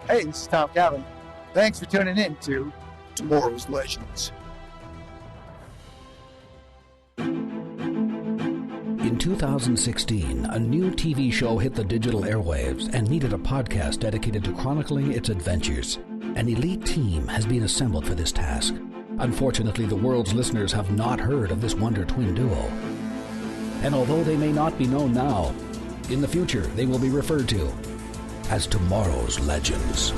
Hey, this is Tom Calvin. Thanks for tuning in to Tomorrow's Legends. In 2016, a new TV show hit the digital airwaves and needed a podcast dedicated to chronicling its adventures. An elite team has been assembled for this task. Unfortunately, the world's listeners have not heard of this wonder twin duo. And although they may not be known now, in the future they will be referred to as Tomorrow's Legends.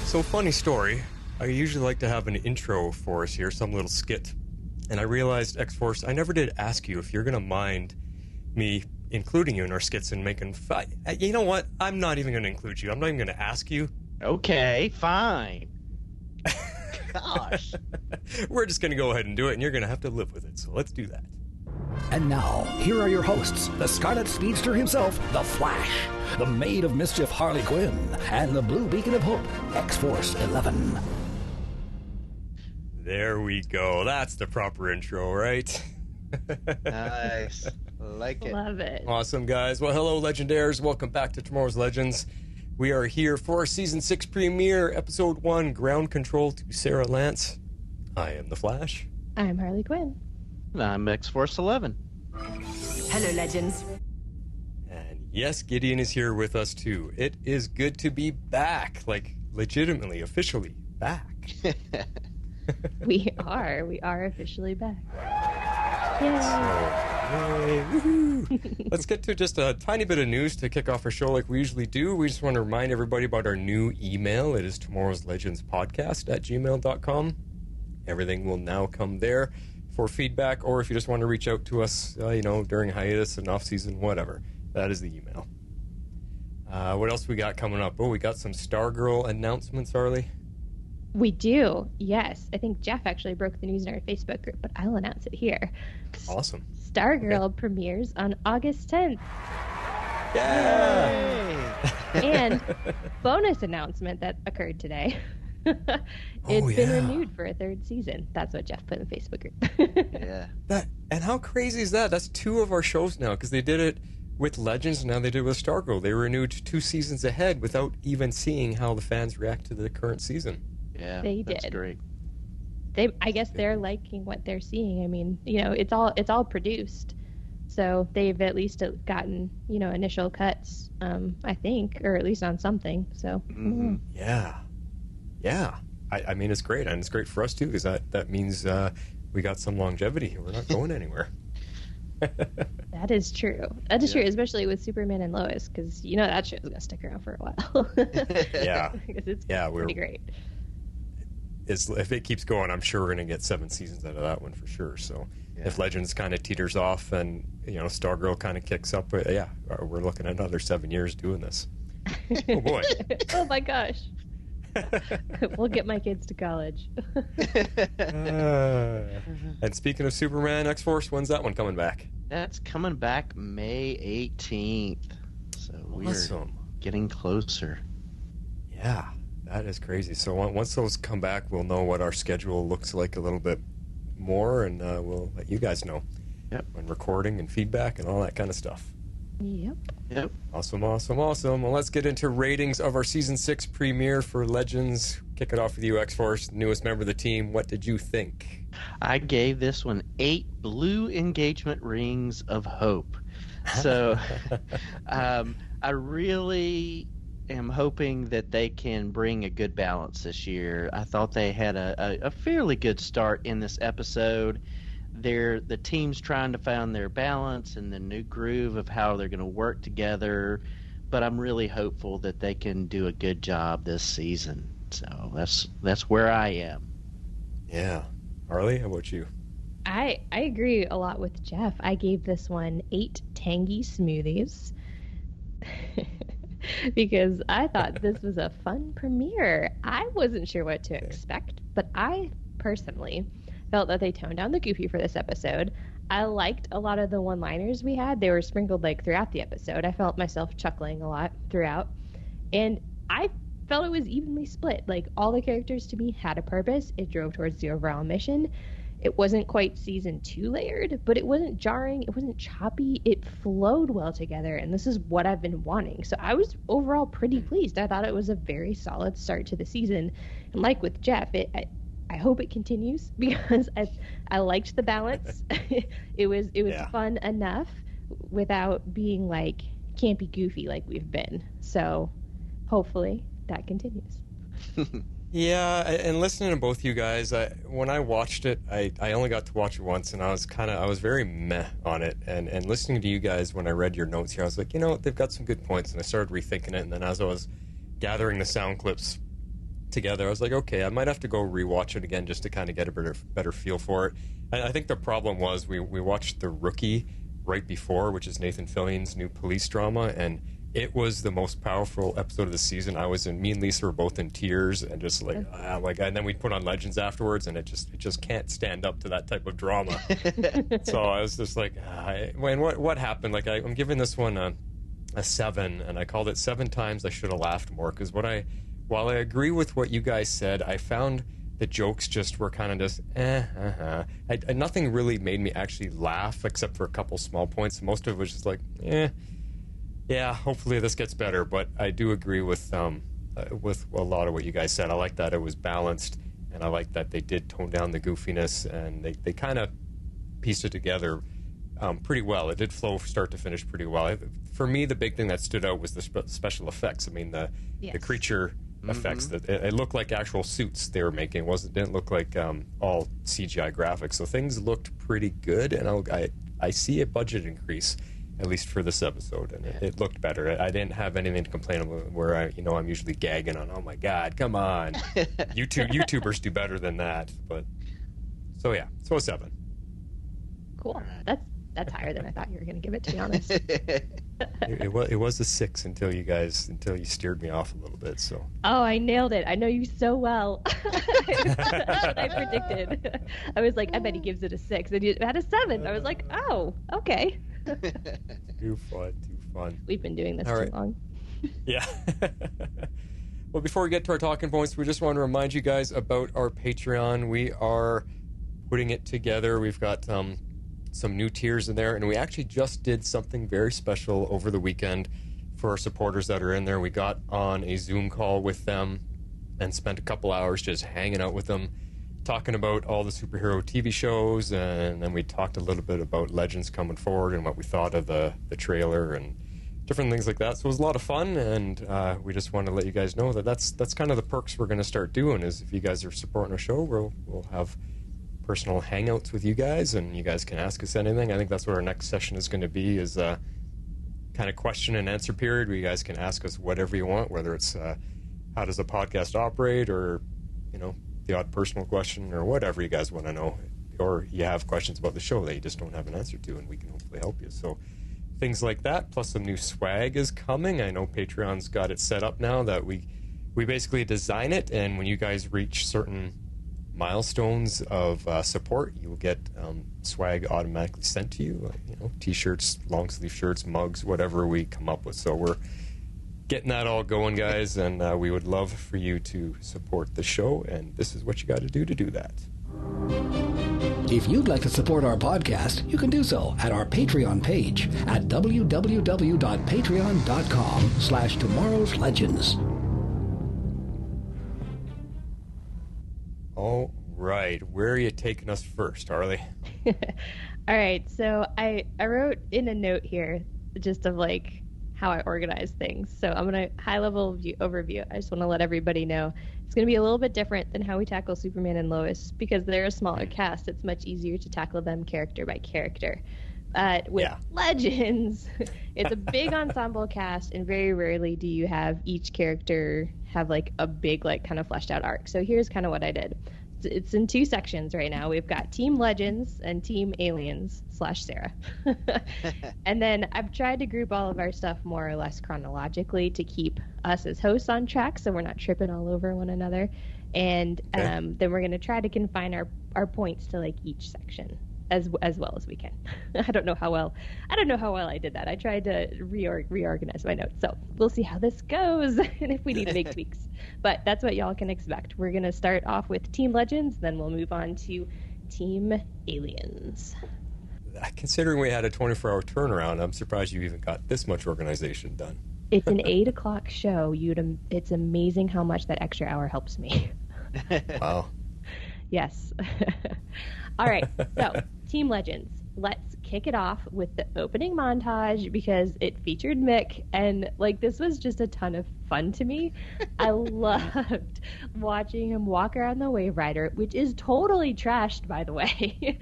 So, funny story. I usually like to have an intro for us here, some little skit. And I realized, X-Force, I never did ask you if you're going to mind me including you in our skits and making fun. You know what? I'm not even going to include you. I'm not even going to ask you. Okay, fine. Gosh. We're just going to go ahead and do it, and you're going to have to live with it. So let's do that. And now, here are your hosts, the Scarlet Speedster himself, the Flash, the Maid of Mischief Harley Quinn, and the Blue Beacon of Hope, X-Force 11. There we go. That's the proper intro, right? Nice. Like it. Love it. Awesome, guys. Well, hello, Legendaires. Welcome back to Tomorrow's Legends. We are here for our Season 6 premiere, Episode 1, Ground Control to Sara Lance. I am the Flash. I'm Harley Quinn. And I'm X-Force 11. Hello, Legends. And yes, Gideon is here with us, too. It is good to be back. Like, legitimately, officially back. We are officially back. Yay! Yay. Woohoo. Let's get to just a tiny bit of news to kick off our show like we usually do. We just want to remind everybody about our new email. It is tomorrowslegendspodcast@gmail.com. Everything will now come there for feedback, or if you just want to reach out to us, during hiatus and off-season, whatever. That is the email. What else we got coming up? Oh, we got some Stargirl announcements, Harley. We do, yes. I think Jeff actually broke the news in our Facebook group, but I'll announce it here. Awesome. Stargirl premieres on August 10th. Yeah! And bonus announcement that occurred today. It's been renewed for a third season. That's what Jeff put in the Facebook group. Yeah. And how crazy is that? That's 2 of our shows now, because they did it with Legends, and now they did it with Stargirl. They renewed 2 seasons ahead without even seeing how the fans react to the current season. Yeah, that's great. I guess they're liking what they're seeing. I mean, it's all produced, so they've at least gotten initial cuts. I think, or at least on something. So yeah. I mean, it's great, and it's great for us too, because that means we got some longevity. We're not going anywhere. That is true. That is true, especially with Superman and Lois, because that show's gonna stick around for a while. Yeah, because it's pretty great. If it keeps going, I'm sure we're going to get 7 seasons out of that one for sure. So if Legends kind of teeters off and Stargirl kind of kicks up, we're looking at another 7 years doing this. Oh boy! Oh my gosh! We'll get my kids to college. And speaking of Superman, X-Force, when's that one coming back? That's coming back May 18th. So we're getting closer. Yeah. That is crazy. So once those come back, we'll know what our schedule looks like a little bit more, and we'll let you guys know. Yep. When recording and feedback and all that kind of stuff. Yep. Awesome. Well, let's get into ratings of our Season 6 premiere for Legends. Kick it off with you, X-Force, newest member of the team. What did you think? I gave this one 8 blue engagement rings of hope. So I really am hoping that they can bring a good balance this year. I thought they had a fairly good start in this episode. The team's trying to find their balance and the new groove of how they're going to work together, but I'm really hopeful that they can do a good job this season. So that's where I am. Yeah. Harley, how about you? I agree a lot with Jeff. I gave this one 8 tangy smoothies. Because I thought this was a fun premiere. I wasn't sure what to expect, but I personally felt that they toned down the goofy for this episode. I liked a lot of the one-liners we had. They were sprinkled throughout the episode. I felt myself chuckling a lot throughout. And I felt it was evenly split. All the characters to me had a purpose. It drove towards the overall mission. It wasn't quite season 2 layered, but it wasn't jarring. It wasn't choppy. It flowed well together, and this is what I've been wanting. So I was overall pretty pleased. I thought it was a very solid start to the season. And like with Jeff, I hope it continues because I liked the balance. It was fun enough without being like campy goofy like we've been. So hopefully that continues. Yeah, and listening to both you guys, when I watched it, I only got to watch it once, and I was very meh on it. And listening to you guys when I read your notes here, I was like, they've got some good points, and I started rethinking it. And then as I was gathering the sound clips together, I was like, okay, I might have to go rewatch it again just to kind of get a better feel for it. And I think the problem was we watched The Rookie right before, which is Nathan Fillion's new police drama, and it was the most powerful episode of the season. Me and Lisa were both in tears and just like, and then we put on Legends afterwards, and it just can't stand up to that type of drama. So I was just like, what happened? Like I'm giving this one a 7, and I called it 7 times I should have laughed more, because while I agree with what you guys said, I found the jokes just were kind of just nothing really made me actually laugh except for a couple small points. Most of it was just like, yeah, hopefully this gets better. But I do agree with a lot of what you guys said. I like that it was balanced, and I like that they did tone down the goofiness, and they kind of pieced it together pretty well. It did flow start to finish pretty well. For me, the big thing that stood out was the special effects. I mean, the creature effects. That it looked like actual suits they were making. It didn't look like all CGI graphics. So things looked pretty good, and I see a budget increase, at least for this episode, and it looked better. I didn't have anything to complain about where I'm usually gagging on, oh my God, come on. YouTubers do better than that. But so yeah, so a 7. Cool. That's higher than I thought you were going to give it, to be honest. It was a 6 until you steered me off a little bit. So. Oh, I nailed it. I know you so well. That's what I predicted. I was like, I bet he gives it a 6, and you had a 7. I was like, oh, okay. Too fun. We've been doing this too long. Yeah. Well, before we get to our talking points, we just want to remind you guys about our Patreon. We are putting it together. We've got some new tiers in there, and we actually just did something very special over the weekend for our supporters that are in there. We got on a Zoom call with them and spent a couple hours just hanging out with them, talking about all the superhero TV shows, and then we talked a little bit about Legends coming forward and what we thought of the trailer and different things like that. So it was a lot of fun, and we just want to let you guys know that that's kind of the perks we're going to start doing. Is if you guys are supporting our show, we'll have personal hangouts with you guys, and you guys can ask us anything. I think that's what our next session is going to be, is kind of question and answer period where you guys can ask us whatever you want, whether it's how does a podcast operate, or the odd personal question, or whatever you guys want to know, or you have questions about the show that you just don't have an answer to, and we can hopefully help you. So things like that, plus some new swag is coming. I know Patreon's got it set up now that we basically design it, and when you guys reach certain milestones of support, you will get swag automatically sent to you, t-shirts, long sleeve shirts, mugs, whatever we come up with. So we're getting that all going, guys, and we would love for you to support the show, and this is what you got to do that. If you'd like to support our podcast, you can do so at our Patreon page at www.patreon.com/tomorrowslegends. All right, where are you taking us first, Harley? All right, so I wrote in a note here just of like how I organize things. So I'm going to high-level overview. I just want to let everybody know it's going to be a little bit different than how we tackle Superman and Lois, because they're a smaller cast. It's much easier to tackle them character by character. With Legends, it's a big ensemble cast, and very rarely do you have each character have like a big, like, kind of fleshed out arc. So here's kind of what I did. It's in 2 sections right now. We've got Team Legends and Team Aliens / Sarah. And then I've tried to group all of our stuff more or less chronologically to keep us as hosts on track so we're not tripping all over one another. And then we're going to try to confine our points to like each section as well as we can. I don't know how well I did that. I tried to reorganize my notes. So we'll see how this goes and if we need to make tweaks. But that's what y'all can expect. We're going to start off with Team Legends, then we'll move on to Team Aliens. Considering we had a 24-hour turnaround, I'm surprised you even got this much organization done. It's an 8 o'clock show. It's amazing how much that extra hour helps me. Wow. Yes. All right. So, Team Legends. Let's kick it off with the opening montage because it featured Mick, and like this was just a ton of fun to me. I loved watching him walk around the Waverider, which is totally trashed, by the way,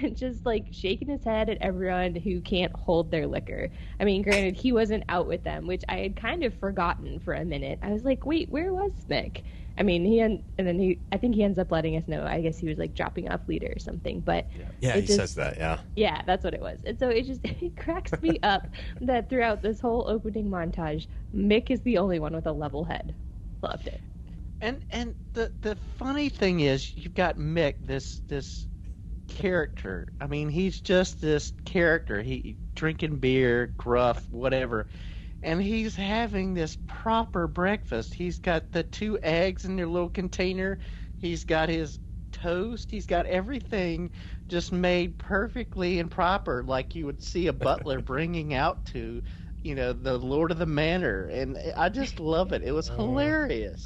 and just like shaking his head at everyone who can't hold their liquor. I mean, granted, he wasn't out with them, which I had kind of forgotten for a minute. I was like, wait, where was Mick? I mean, I think he ends up letting us know. I guess he was like dropping off leader or something, but yeah, he says that, yeah. Yeah, that's what it was. And so it cracks me up that throughout this whole opening montage, Mick is the only one with a level head. Loved it. And the funny thing is, you've got Mick, this character. I mean, he's just this character. He drinking beer, gruff, whatever. And he's having this proper breakfast. He's got the 2 eggs in their little container. He's got his toast. He's got everything just made perfectly and proper, like you would see a butler bringing out to, the Lord of the Manor. And I just love it. It was hilarious.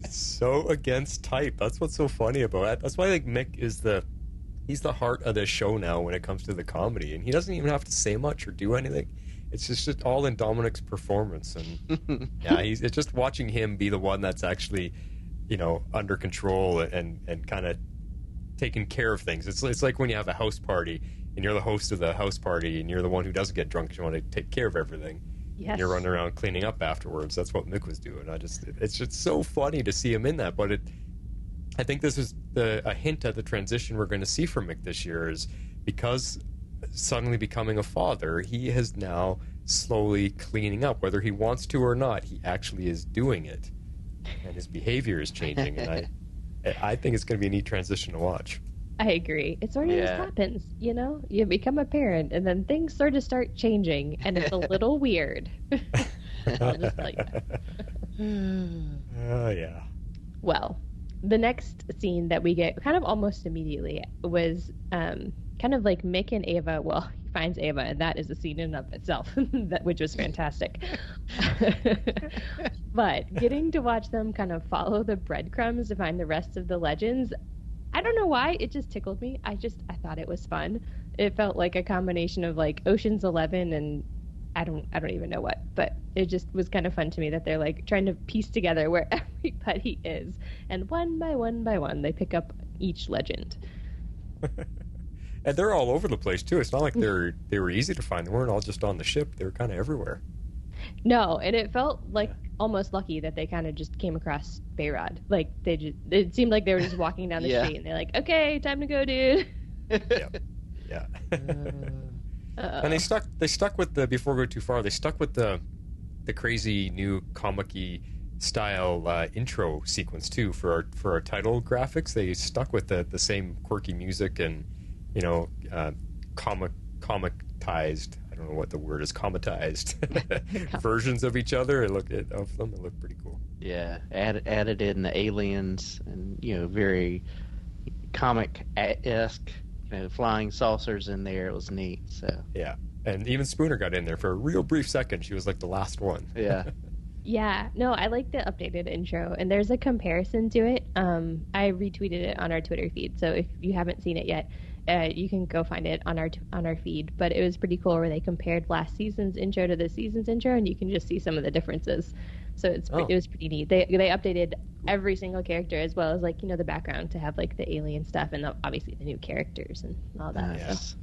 So against type. That's what's so funny about it. That's why I think Mick is he's the heart of the show now when it comes to the comedy. And he doesn't even have to say much or do anything. It's just all in Dominic's performance, and yeah, it's just watching him be the one that's actually, under control and kind of taking care of things. It's like when you have a house party and you're the host of the house party and you're the one who doesn't get drunk. You want to take care of everything. Yes. And you're running around cleaning up afterwards. That's what Mick was doing. It's just so funny to see him in that. But I think this is a hint at the transition we're going to see from Mick this year, is because suddenly becoming a father, he is now slowly cleaning up. Whether he wants to or not, he actually is doing it, and his behavior is changing. And I think it's going to be a neat transition to watch. I agree. It sort of just happens, You become a parent, and then things sort of start changing, and it's a little weird. I'll just tell you. Oh, yeah. Well, the next scene that we get kind of almost immediately was kind of like Mick and Ava. Well, he finds Ava, and that is a scene in and of itself, which was fantastic. But getting to watch them kind of follow the breadcrumbs to find the rest of the legends, I don't know why, it just tickled me. I thought it was fun. It felt like a combination of like Ocean's 11 and I don't even know what, but it just was kind of fun to me that they're like trying to piece together where everybody is, and one by one they pick up each legend. And they're all over the place too. It's not like they were easy to find. They weren't all just on the ship. They were kind of everywhere. No, and it felt like almost lucky that they kind of just came across Bayrod. Like it seemed like they were just walking down the street and they're like, "Okay, time to go, dude." Yeah. And they stuck with before we go too far, they stuck with the crazy new comic-y style intro sequence too for our title graphics. They stuck with the same quirky music and comicized, I don't know what the word is, comicized versions of each other. It looked pretty cool. Yeah, added in the aliens and very comic-esque. Flying saucers in there. It was neat. So yeah, and even Spooner got in there for a real brief second. She was like the last one. Yeah. Yeah, no, I like the updated intro, and there's a comparison to it. I retweeted it on our Twitter feed, so if you haven't seen it yet, you can go find it on our feed. But it was pretty cool where they compared last season's intro to this season's intro, and you can just see some of the differences. So it was pretty neat. They updated every single character as well as the background to have like the alien stuff and obviously the new characters and all that. Yes.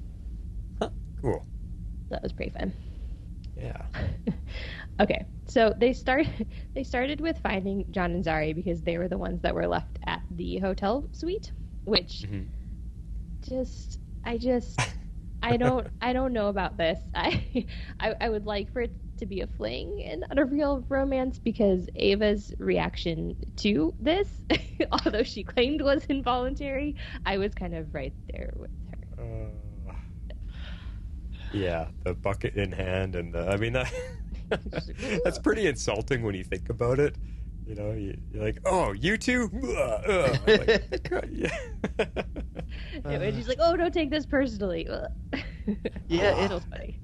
Huh. Cool. That was pretty fun. Yeah. Okay, so they started with finding John and Zari because they were the ones that were left at the hotel suite, which I don't know about this. I would like for it to be a fling and not a real romance, because Ava's reaction to this, although she claimed was involuntary, I was kind of right there with her. Yeah, the bucket in hand, and that's pretty insulting when you think about it. You know, you're like, oh, you two? Like, yeah. And she's like, oh, don't take this personally. Yeah, it's so funny.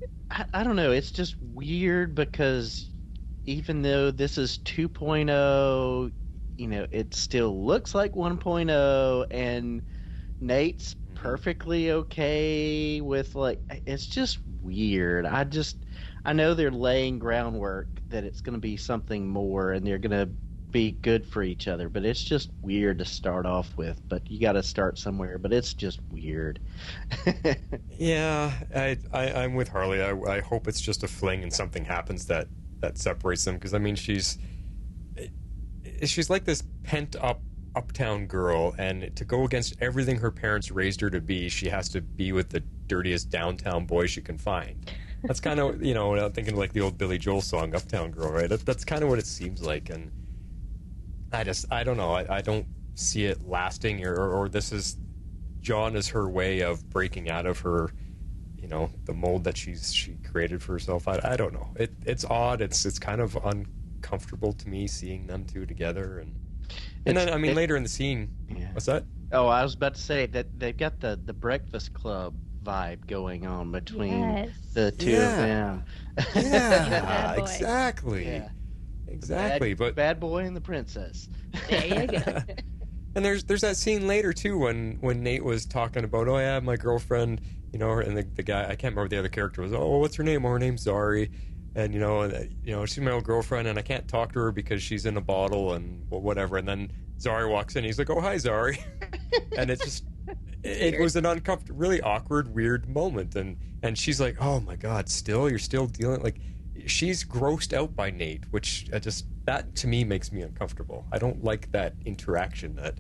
I don't know. It's just weird because even though this is 2.0, you know, it still looks like 1.0, and Nate's perfectly okay with, like, it's just weird. I know they're laying groundwork that it's going to be something more and they're going to be good for each other, but it's just weird to start off with. But you got to start somewhere, but it's just weird. Yeah, I'm with Harley. I hope it's just a fling and something happens that separates them, because I mean she's like this pent up uptown girl, and to go against everything her parents raised her to be, she has to be with the dirtiest downtown boy she can find. That's kind of, you know, I'm thinking like the old Billy Joel song Uptown Girl, right? That's kind of what it seems like, and I don't know. I don't see it lasting, or this is John is her way of breaking out of her, you know, the mold that she created for herself. I don't know. It's odd. It's kind of uncomfortable to me seeing them two together, and then I mean later in the scene, yeah. What's that? Oh, I was about to say that they've got the Breakfast Club vibe going on between the two of them. Yeah, exactly. Yeah. Exactly, but Bad Boy and the Princess. There you go. And there's that scene later too when Nate was talking about, oh yeah, my girlfriend, you know, and the guy, I can't remember what the other character was. Oh, what's her name? Oh, her name's Zari, and you know, she's my old girlfriend, and I can't talk to her because she's in a bottle and whatever. And then Zari walks in, he's like, oh hi Zari, and it's just. It was an uncomfortable, really awkward, weird moment, and she's like, "Oh my God, you're still dealing like." She's grossed out by Nate, which that to me makes me uncomfortable. I don't like that interaction. That,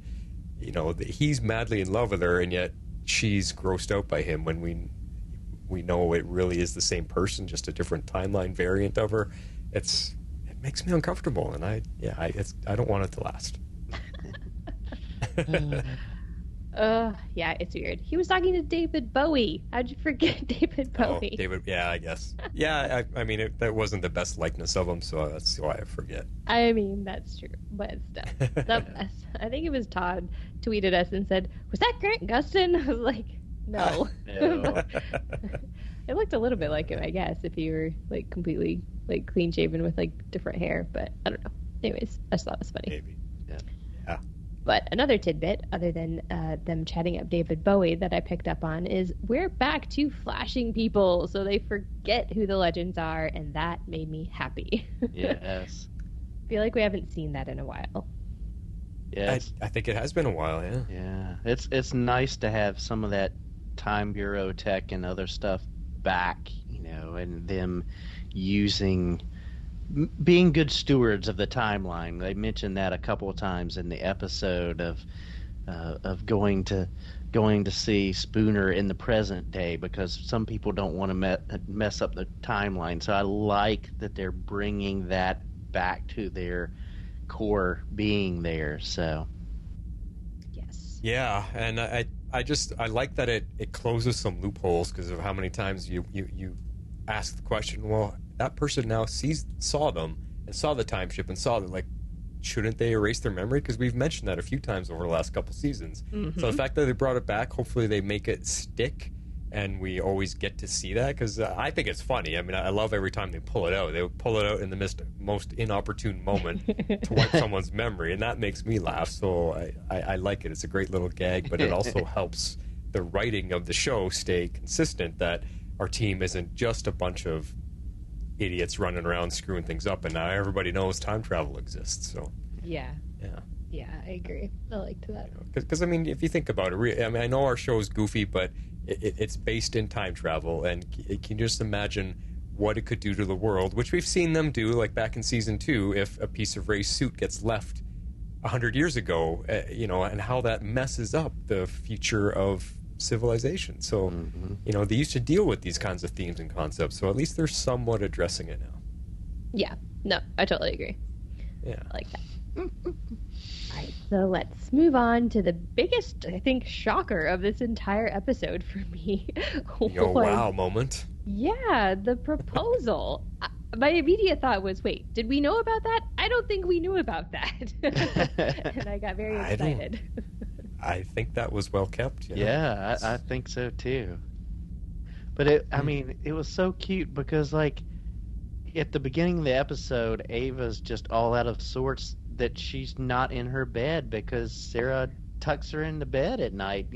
you know, he's madly in love with her, and yet she's grossed out by him. When we know it really is the same person, just a different timeline variant of her. It makes me uncomfortable, and I don't want it to last. Yeah, it's weird. He was talking to David Bowie. How'd you forget David Bowie? Oh, David, yeah, I guess. Yeah, I mean, that wasn't the best likeness of him, so that's why I forget. I mean, that's true, but still. I think it was Todd tweeted us and said, was that Grant Gustin? I was like, no. No. It looked a little bit like him, I guess, if he were, like, completely, like, clean-shaven with, like, different hair, but I don't know. Anyways, I just thought it was funny. Maybe. Yeah. But another tidbit, other than them chatting up David Bowie, that I picked up on is we're back to flashing people, so they forget who the legends are, and that made me happy. Yes. I feel like we haven't seen that in a while. Yes. I think it has been a while, yeah. Yeah. It's nice to have some of that Time Bureau tech and other stuff back, you know, and them being good stewards of the timeline. They mentioned that a couple of times in the episode of going to see Spooner in the present day, because some people don't want to mess up the timeline. So I like that they're bringing that back to their core being there. So Yes. Yeah, and I like that it closes some loopholes because of how many times you ask the question, well, that person now saw them and saw the time ship and saw that, like, shouldn't they erase their memory? Because we've mentioned that a few times over the last couple seasons. Mm-hmm. So the fact that they brought it back, hopefully they make it stick and we always get to see that, because I think it's funny. I mean, I love every time they pull it out. They pull it out in the most inopportune moment to wipe someone's memory, and that makes me laugh. So I like it. It's a great little gag, but it also helps the writing of the show stay consistent, that our team isn't just a bunch of idiots running around screwing things up, and now everybody knows time travel exists. So Yeah, I agree. I liked that. Because I mean, if you think about it, I mean, I know our show is goofy, but it's based in time travel, and can you just imagine what it could do to the world, which we've seen them do, like back in season 2, if a piece of Ray's suit gets left 100 years ago, you know, and how that messes up the future of civilization. So, you know, they used to deal with these kinds of themes and concepts, so at least they're somewhat addressing it now. Yeah, no, I totally agree. Yeah. I like that. All right, so let's move on to the biggest, I think, shocker of this entire episode for me. Wow moment. Yeah, the proposal. my immediate thought was, wait, did we know about that? I don't think we knew about that. And I got very excited. I think that was well kept. Yeah, I think so too. But it was so cute because, like, at the beginning of the episode, Ava's just all out of sorts that she's not in her bed because Sarah tucks her into bed at night.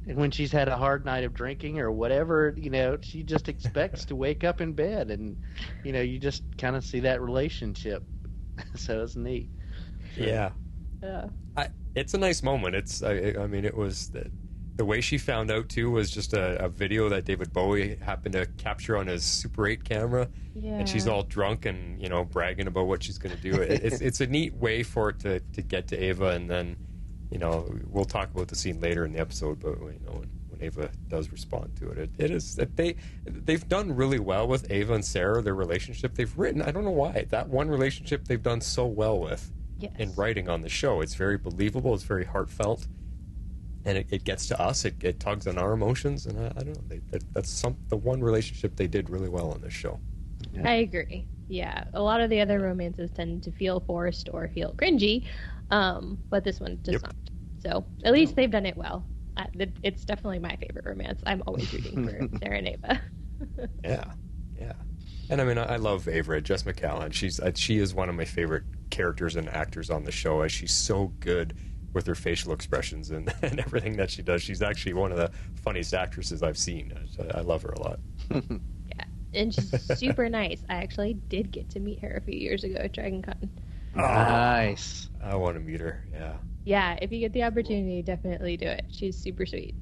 When she's had a hard night of drinking or whatever, she just expects to wake up in bed, and you just kind of see that relationship. So it's neat. Yeah. It's a nice moment. It was the way she found out too was just a video that David Bowie happened to capture on his Super 8 camera, and she's all drunk and bragging about what she's going to do. It's a neat way for it to get to Ava, and then we'll talk about the scene later in the episode. But when Ava does respond to it, it is that they've done really well with Ava and Sarah. Their relationship they've written. I don't know why that one relationship they've done so well with. Yes. In writing on the show. It's very believable, it's very heartfelt, and it gets to us, it tugs on our emotions, and I don't know, that's the one relationship they did really well on this show. Yeah. I agree. Yeah, a lot of the other romances tend to feel forced or feel cringy, but this one does not. So at least they've done it well. It's definitely my favorite romance. I'm always rooting for Sarah and Ava. Yeah. And I love Ava, Jess McCallan. She is one of my favorite characters and actors on the show, as she's so good with her facial expressions and everything that she does. She's actually one of the funniest actresses I've seen. I love her a lot. Yeah, and she's super nice. I actually did get to meet her a few years ago at Dragon Con. Nice. I want to meet her, yeah. Yeah, if you get the opportunity, definitely do it. She's super sweet.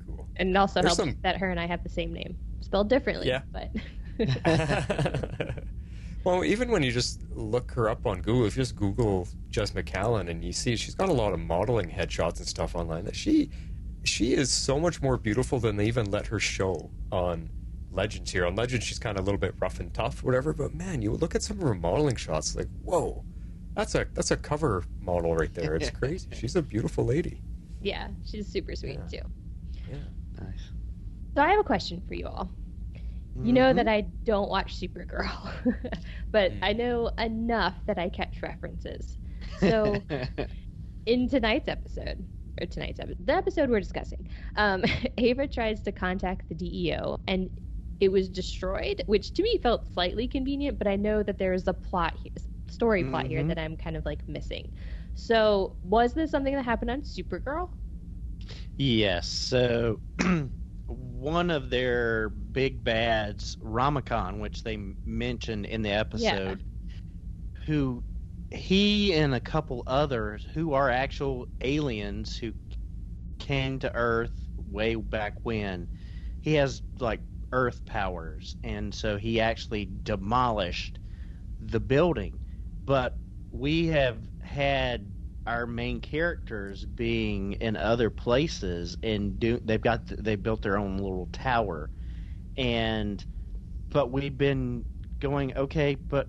Cool. And it also helps that her and I have the same name. Spelled differently, but... Well, even when you just look her up on Google, if you just Google Jess McCallan and you see she's got a lot of modeling headshots and stuff online, that she is so much more beautiful than they even let her show on Legends here. On Legends, she's kind of a little bit rough and tough, whatever, but man, you look at some of her modeling shots, like, whoa, that's a cover model right there. It's crazy. She's a beautiful lady. Yeah, she's super sweet, too. Yeah. Nice. So I have a question for you all. You know that I don't watch Supergirl, but I know enough that I catch references. So in the episode we're discussing, Ava tries to contact the DEO, and it was destroyed, which to me felt slightly convenient, but I know that there is a plot here that I'm kind of like missing. So was this something that happened on Supergirl? Yes. So one of their big bads, Ramakan, which they mentioned in the episode, who he and a couple others who are actual aliens who came to Earth way back when, he has like Earth powers, and so he actually demolished the building. But we have had our main characters being in other places, and they built their own little tower, but we've been going, okay, but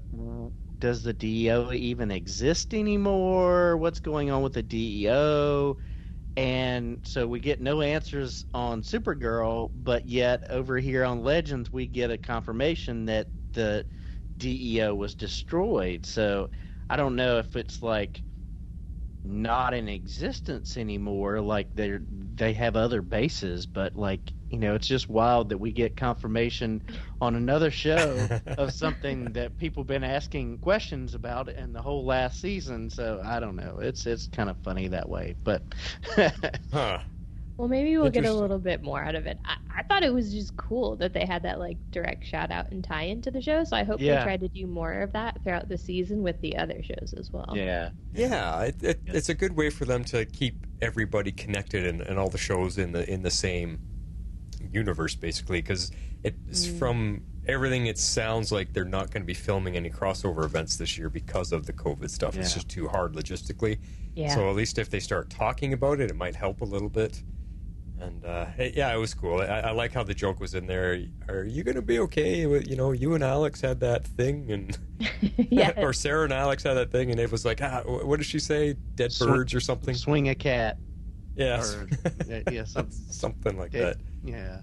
does the DEO even exist anymore? What's going on with the DEO? And so we get no answers on Supergirl, but yet over here on Legends we get a confirmation that the DEO was destroyed. So I don't know if it's like not in existence anymore, like they have other bases, but like, it's just wild that we get confirmation on another show of something that people been asking questions about in the whole last season. So I don't know, it's kind of funny that way, but well, maybe we'll get a little bit more out of it. I thought it was just cool that they had that like direct shout out and tie into the show, so I hope they try to do more of that throughout the season with the other shows as well. It's a good way for them to keep everybody connected and all the shows in the same universe, basically, because it's from everything it sounds like they're not going to be filming any crossover events this year because of the COVID stuff. It's just too hard logistically. So at least if they start talking about it might help a little bit. And it was cool. I like how the joke was in there. Are you going to be okay with, you and Alex had that thing, and or Sarah and Alex had that thing, and it was like, what did she say? Dead birds or something? Swing a cat. Yeah. Or, something like that. Yeah.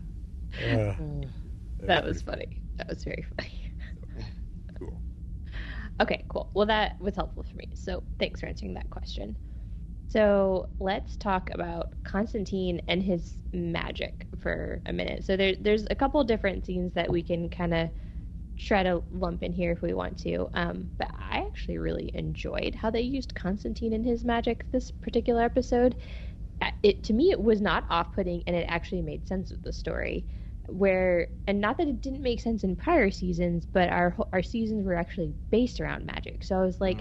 That was funny. That was very funny. Okay, cool. Well, that was helpful for me. So thanks for answering that question. So let's talk about Constantine and his magic for a minute. So there's a couple different scenes that we can kind of try to lump in here if we want to. But I actually really enjoyed how they used Constantine and his magic this particular episode. To me, it was not off-putting, and it actually made sense with the story. And not that it didn't make sense in prior seasons, but our seasons were actually based around magic. So I was like,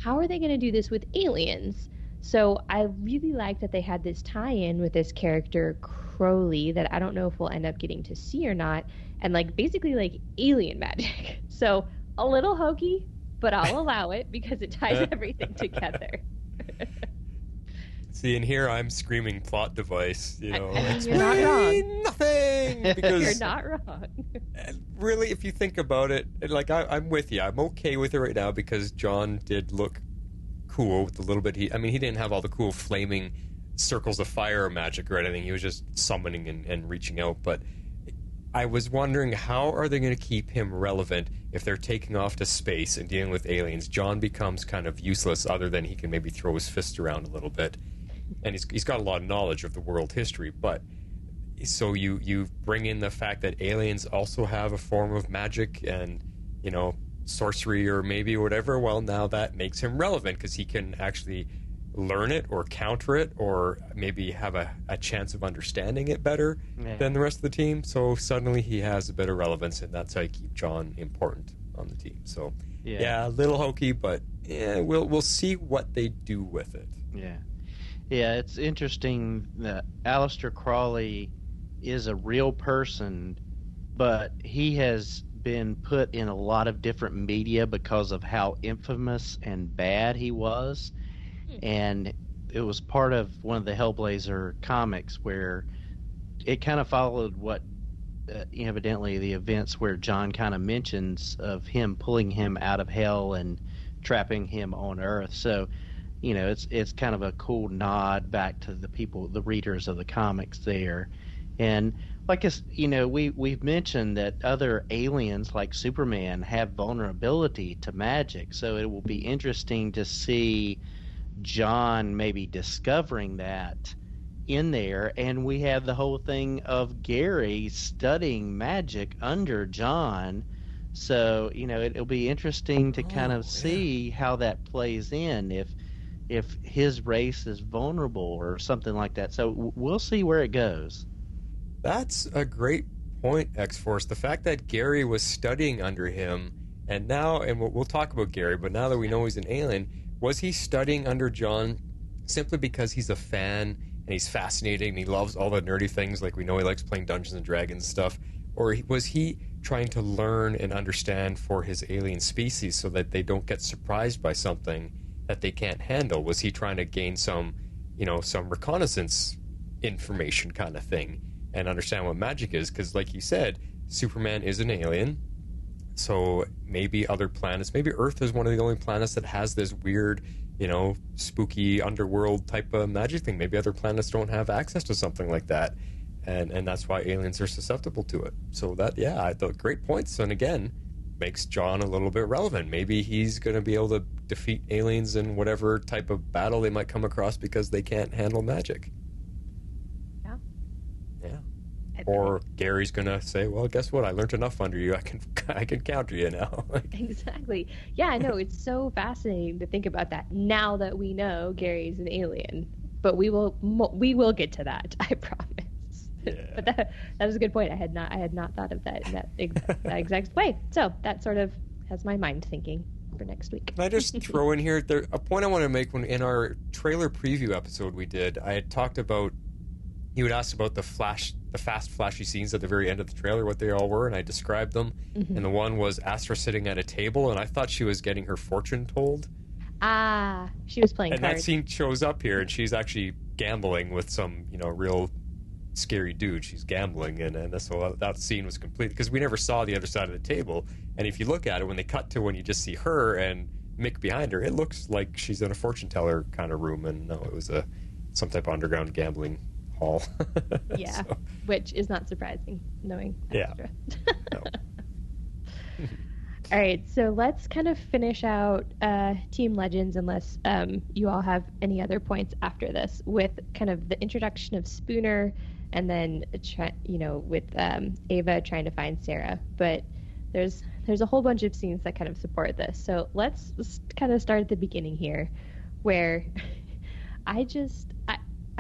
how are they going to do this with aliens? So I really liked that they had this tie-in with this character Crowley that I don't know if we'll end up getting to see or not, and like basically like alien magic. So a little hokey, but I'll allow it because it ties everything together. See, and here I'm screaming plot device, you know. I mean, you're not wrong. Nothing! Because You're not wrong. really, if you think about it, like I'm with you. I'm okay with it right now because John did look cool with the little bit. He didn't have all the cool flaming circles of fire magic or anything. He was just summoning and reaching out. But I was wondering, how are they going to keep him relevant if they're taking off to space and dealing with aliens? John becomes kind of useless other than he can maybe throw his fist around a little bit. And he's got a lot of knowledge of the world history, but so you bring in the fact that aliens also have a form of magic and, you know, sorcery or maybe whatever. Well, now that makes him relevant because he can actually learn it or counter it or maybe have a chance of understanding it better than the rest of the team. So suddenly he has a bit of relevance, and that's how you keep John important on the team. So yeah, a little hokey, but yeah, we'll see what they do with it. Yeah, it's interesting that Aleister Crowley is a real person, but he has been put in a lot of different media because of how infamous and bad he was. And it was part of one of the Hellblazer comics where it kind of followed what evidently the events where John kind of mentions of him pulling him out of hell and trapping him on Earth. So, you know, it's kind of a cool nod back to the readers of the comics there. And like, you know, we've mentioned that other aliens like Superman have vulnerability to magic. So it will be interesting to see John maybe discovering that in there. And we have the whole thing of Gary studying magic under John. So, you know, it'll be interesting to kind of see how that plays in if his race is vulnerable or something like that. So we'll see where it goes. That's a great point, X-Force. The fact that Gary was studying under him, and we'll talk about Gary, but now that we know he's an alien, was he studying under John simply because he's a fan and he's fascinating and he loves all the nerdy things, like we know he likes playing Dungeons and Dragons and stuff? Or was he trying to learn and understand for his alien species so that they don't get surprised by something that they can't handle? Was he trying to gain some reconnaissance information kind of thing and understand what magic is? Because like you said, Superman is an alien, so maybe other planets, maybe Earth is one of the only planets that has this weird, you know, spooky underworld type of magic thing. Maybe other planets don't have access to something like that, and that's why aliens are susceptible to it. So that, I thought great points, and again, makes John a little bit relevant. Maybe he's going to be able to defeat aliens in whatever type of battle they might come across because they can't handle magic. Yeah. Or Gary's going to say, well, guess what? I learned enough under you. I can counter you now. Exactly. Yeah, I know. It's so fascinating to think about that now that we know Gary's an alien. But we will get to that, I promise. Yeah. But that was a good point. I had not thought of that in that exact way. So that sort of has my mind thinking for next week. Can I just throw in here a point I want to make? When in our trailer preview episode we did, I had talked about, you had asked about the fast flashy scenes at the very end of the trailer, what they all were, and I described them. Mm-hmm. And the one was Astra sitting at a table, and I thought she was getting her fortune told. She was playing cards. And that scene shows up here, and she's actually gambling with some, real scary dude. She's gambling, and so that scene was complete because we never saw the other side of the table. And if you look at it, when they cut to when you just see her and Mick behind her, it looks like she's in a fortune teller kind of room, and no, it was some type of underground gambling hall. Yeah, so. Which is not surprising, knowing Astra. Yeah. No. All right, so let's kind of finish out Team Legends, unless you all have any other points after this, with kind of the introduction of Spooner, and then with Ava trying to find Sarah. But there's a whole bunch of scenes that kind of support this. So let's kind of start at the beginning here, where I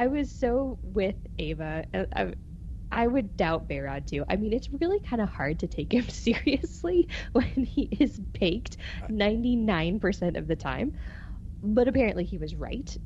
was so with Ava. I would doubt Behrad too. I mean, it's really kind of hard to take him seriously when he is baked 99% of the time. But apparently he was right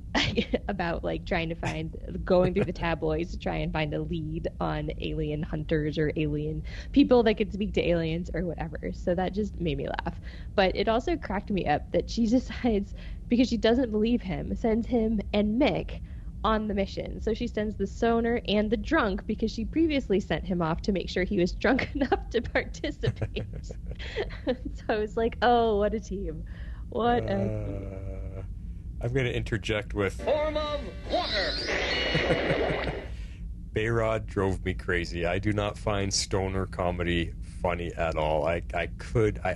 about like going through the tabloids to try and find a lead on alien hunters or alien people that could speak to aliens or whatever. So that just made me laugh. But it also cracked me up that she decides, because she doesn't believe him, sends him and Mick on the mission. So she sends the stoner and the drunk, because she previously sent him off to make sure he was drunk enough to participate. So I was like, oh, what a team. What a team. I'm going to interject with... Form of water! Behrad drove me crazy. I do not find stoner comedy funny at all. I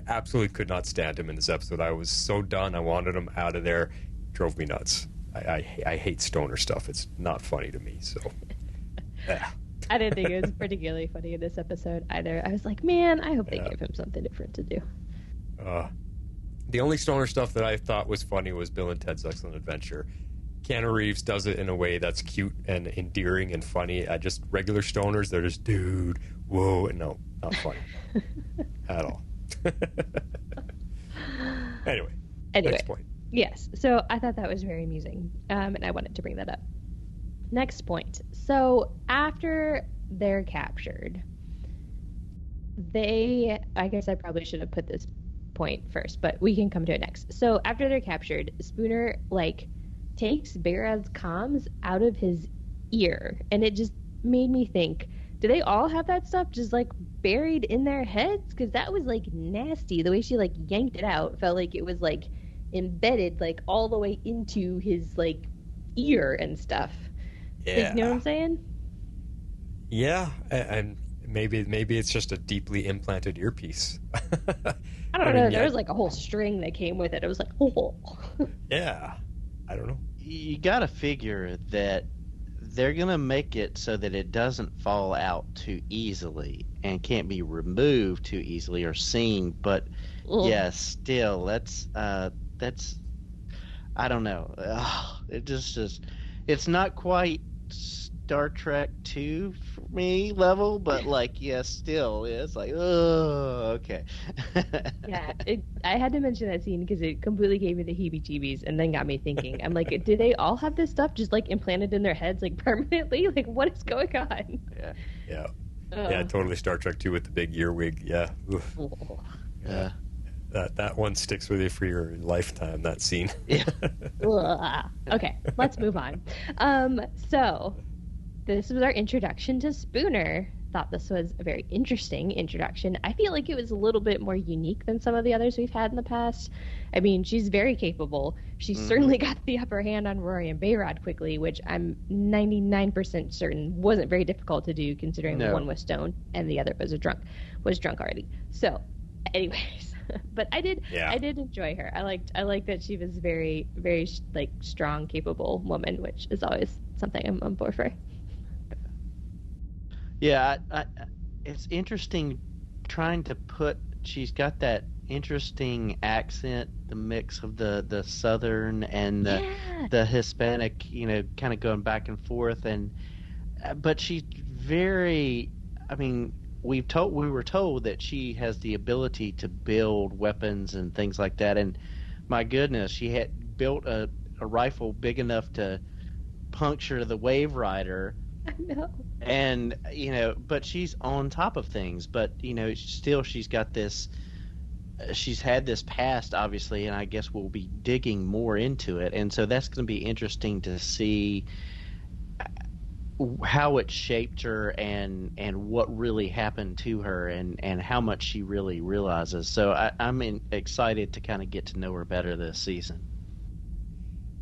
absolutely could not stand him in this episode. I was so done. I wanted him out of there. It drove me nuts. I hate stoner stuff. It's not funny to me, so... Yeah. I didn't think it was particularly funny in this episode either. I was like, man, I hope they gave him something different to do. The only stoner stuff that I thought was funny was Bill and Ted's Excellent Adventure. Keanu Reeves does it in a way that's cute and endearing and funny. Just regular stoners, they're just, dude, whoa, and no, not funny. At all. Anyway, next point. Yes, so I thought that was very amusing, and I wanted to bring that up. Next point. So after they're captured, I guess I probably should have put this point first, but we can come to it next. So after they're captured, Spooner, takes Behrad's comms out of his ear, and it just made me think, do they all have that stuff just, buried in their heads? Because that was, nasty. The way she, yanked it out felt like it was, embedded all the way into his ear and stuff. Yeah. You know what I'm saying? Yeah, and maybe it's just a deeply implanted earpiece. I don't know. There was a whole string that came with it. It was oh. Yeah, I don't know. You gotta figure that they're gonna make it so that it doesn't fall out too easily and can't be removed too easily or seen. But yeah, still, that's I don't know. It just it's not quite Star Trek 2 for me level, but still, it's okay. Yeah, I had to mention that scene because it completely gave me the heebie-jeebies and then got me thinking. I'm like, do they all have this stuff just implanted in their heads permanently? What is going on? Yeah. Yeah, totally Star Trek 2 with the big earwig. Yeah. Oof. Yeah. That one sticks with you for your lifetime, that scene. Yeah. Okay, let's move on. So this was our introduction to Spooner. Thought this was a very interesting introduction. I feel like it was a little bit more unique than some of the others we've had in the past. I mean, she's very capable. She certainly got the upper hand on Rory and Behrad quickly, which I'm 99% certain wasn't very difficult to do, considering the one was stoned and the other was drunk already. So, anyways, but I did enjoy her. I liked that she was very, very strong, capable woman, which is always something I'm on board for. Yeah, it's interesting trying to put. She's got that interesting accent, the mix of the Southern and the Hispanic, kind of going back and forth, but she's very. I mean, we were told that she has the ability to build weapons and things like that, and my goodness, she had built a rifle big enough to puncture the Waverider. I know. And, but she's on top of things. But, still she's got this – she's had this past, obviously, and I guess we'll be digging more into it. And so that's going to be interesting to see how it shaped her and what really happened to her and how much she really realizes. So I'm excited to kind of get to know her better this season.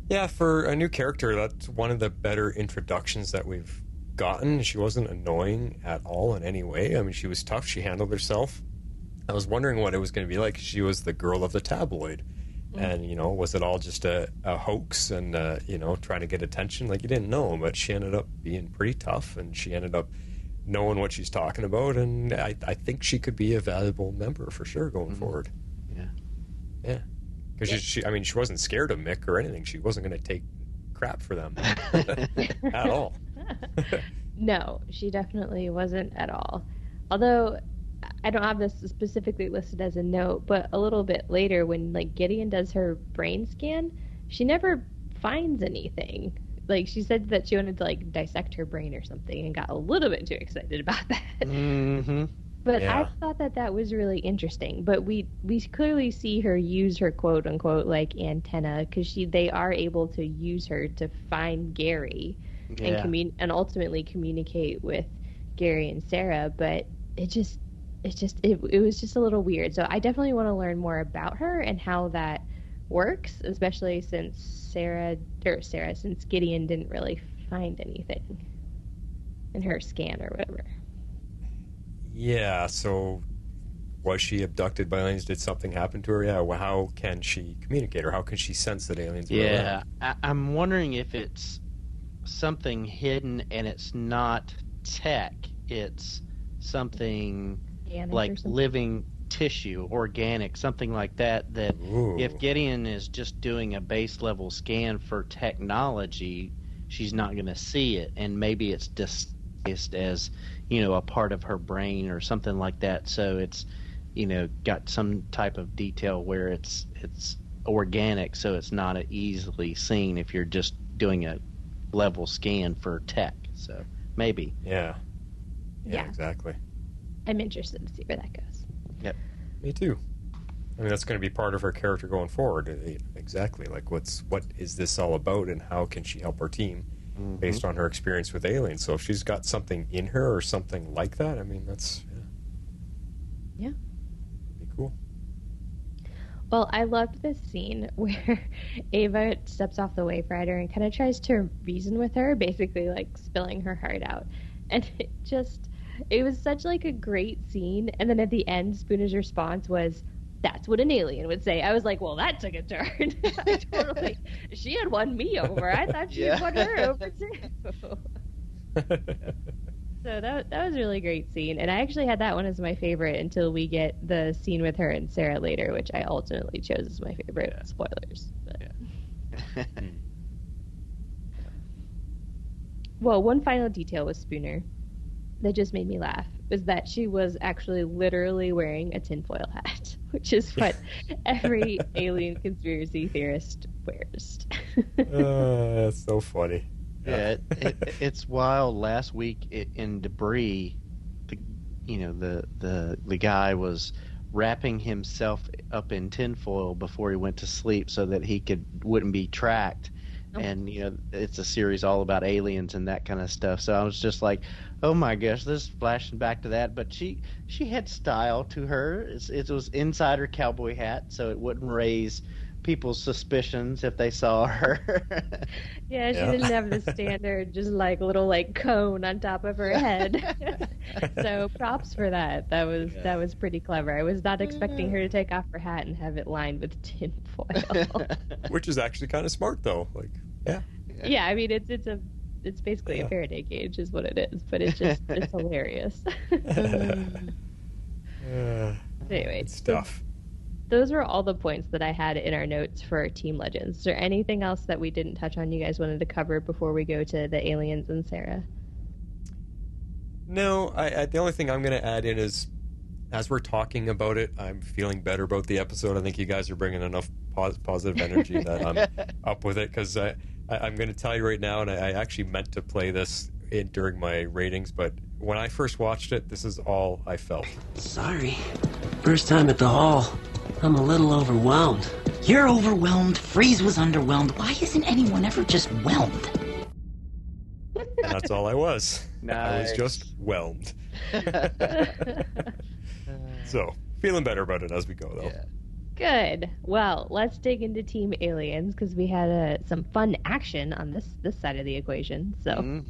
Yeah, for a new character, that's one of the better introductions that we've gotten. She wasn't annoying at all in any way. I mean, she was tough. She handled herself. I was wondering what it was going to be like. She was the girl of the tabloid. And, was it all just a hoax and, trying to get attention? Like, you didn't know, but she ended up being pretty tough, and she ended up knowing what she's talking about, and I think she could be a valuable member for sure going forward. Yeah. Yeah. Because she wasn't scared of Mick or anything. She wasn't going to take crap for them at all. No, she definitely wasn't at all. Although I don't have this specifically listed as a note, but a little bit later when Gideon does her brain scan, she never finds anything. She said that she wanted to dissect her brain or something and got a little bit too excited about that. Mm-hmm. But Yeah. I thought that was really interesting. But we clearly see her use her quote unquote antenna, because they are able to use her to find Gary and ultimately communicate with Gary and Sarah. But it was just a little weird. So I definitely want to learn more about her and how that works, especially since since Gideon didn't really find anything in her scan or whatever. Yeah, so was she abducted by aliens? Did something happen to her? Yeah, well, how can she communicate, or how can she sense that aliens are around? I'm wondering if it's something hidden and it's not tech. It's something Organic like or something. living tissue, organic, something like that. Ooh. If Gideon is just doing a base level scan for technology, she's not going to see it, and maybe it's disguised as a part of her brain or something like that. So it's got some type of detail where it's organic, so it's not easily seen if you're just doing a level scan for tech. So maybe. Yeah, Yeah. exactly. I'm interested to see where that goes. Yep. Me too. I mean, that's going to be part of her character going forward. Exactly. What is this all about, and how can she help our team based on her experience with aliens? So if she's got something in her or something like that, I mean, that's Yeah. be cool. Well, I loved this scene where Ava steps off the Waverider and kind of tries to reason with her, basically spilling her heart out. And it was such a great scene. And then at the end, Spooner's response was, "That's what an alien would say." I was like, well, that took a turn. She had won me over. I thought she had won her over too. So that was a really great scene. And I actually had that one as my favorite until we get the scene with her and Sarah later, which I ultimately chose as my favorite. Yeah. Spoilers. But. Well, one final detail with Spooner that just made me laugh was that she was actually literally wearing a tinfoil hat, which is what every alien conspiracy theorist wears. That's so funny. Yeah, it's wild. Last week in Debris, the guy was wrapping himself up in tinfoil before he went to sleep so that he wouldn't be tracked. Oh. And it's a series all about aliens and that kind of stuff. So I was just like, oh my gosh, this is flashing back to that. But she had style to her. It was inside her cowboy hat, so it wouldn't raise people's suspicions if they saw her. Yeah, she didn't have the standard just little cone on top of her head. So props for that. That was pretty clever. I was not expecting her to take off her hat and have it lined with tinfoil. Which is actually kind of smart, though. Yeah, I mean it's basically a Faraday cage is what it is, but it's hilarious. Anyway, stuff. Those were all the points that I had in our notes for Team Legends. Is there anything else that we didn't touch on you guys wanted to cover before we go to the aliens and Sarah? No, the only thing I'm going to add in is, as we're talking about it, I'm feeling better about the episode. I think you guys are bringing enough positive energy that I'm up with it, because I'm going to tell you right now, and I actually meant to play this during my ratings, but when I first watched it, this is all I felt. Sorry. First time at the hall. I'm a little overwhelmed. You're overwhelmed. Freeze was underwhelmed. Why isn't anyone ever just whelmed? And that's all I was. Nice. I was just whelmed. So, feeling better about it as we go, though. Yeah. Good. Well, let's dig into Team Aliens because we had some fun action on this side of the equation. So,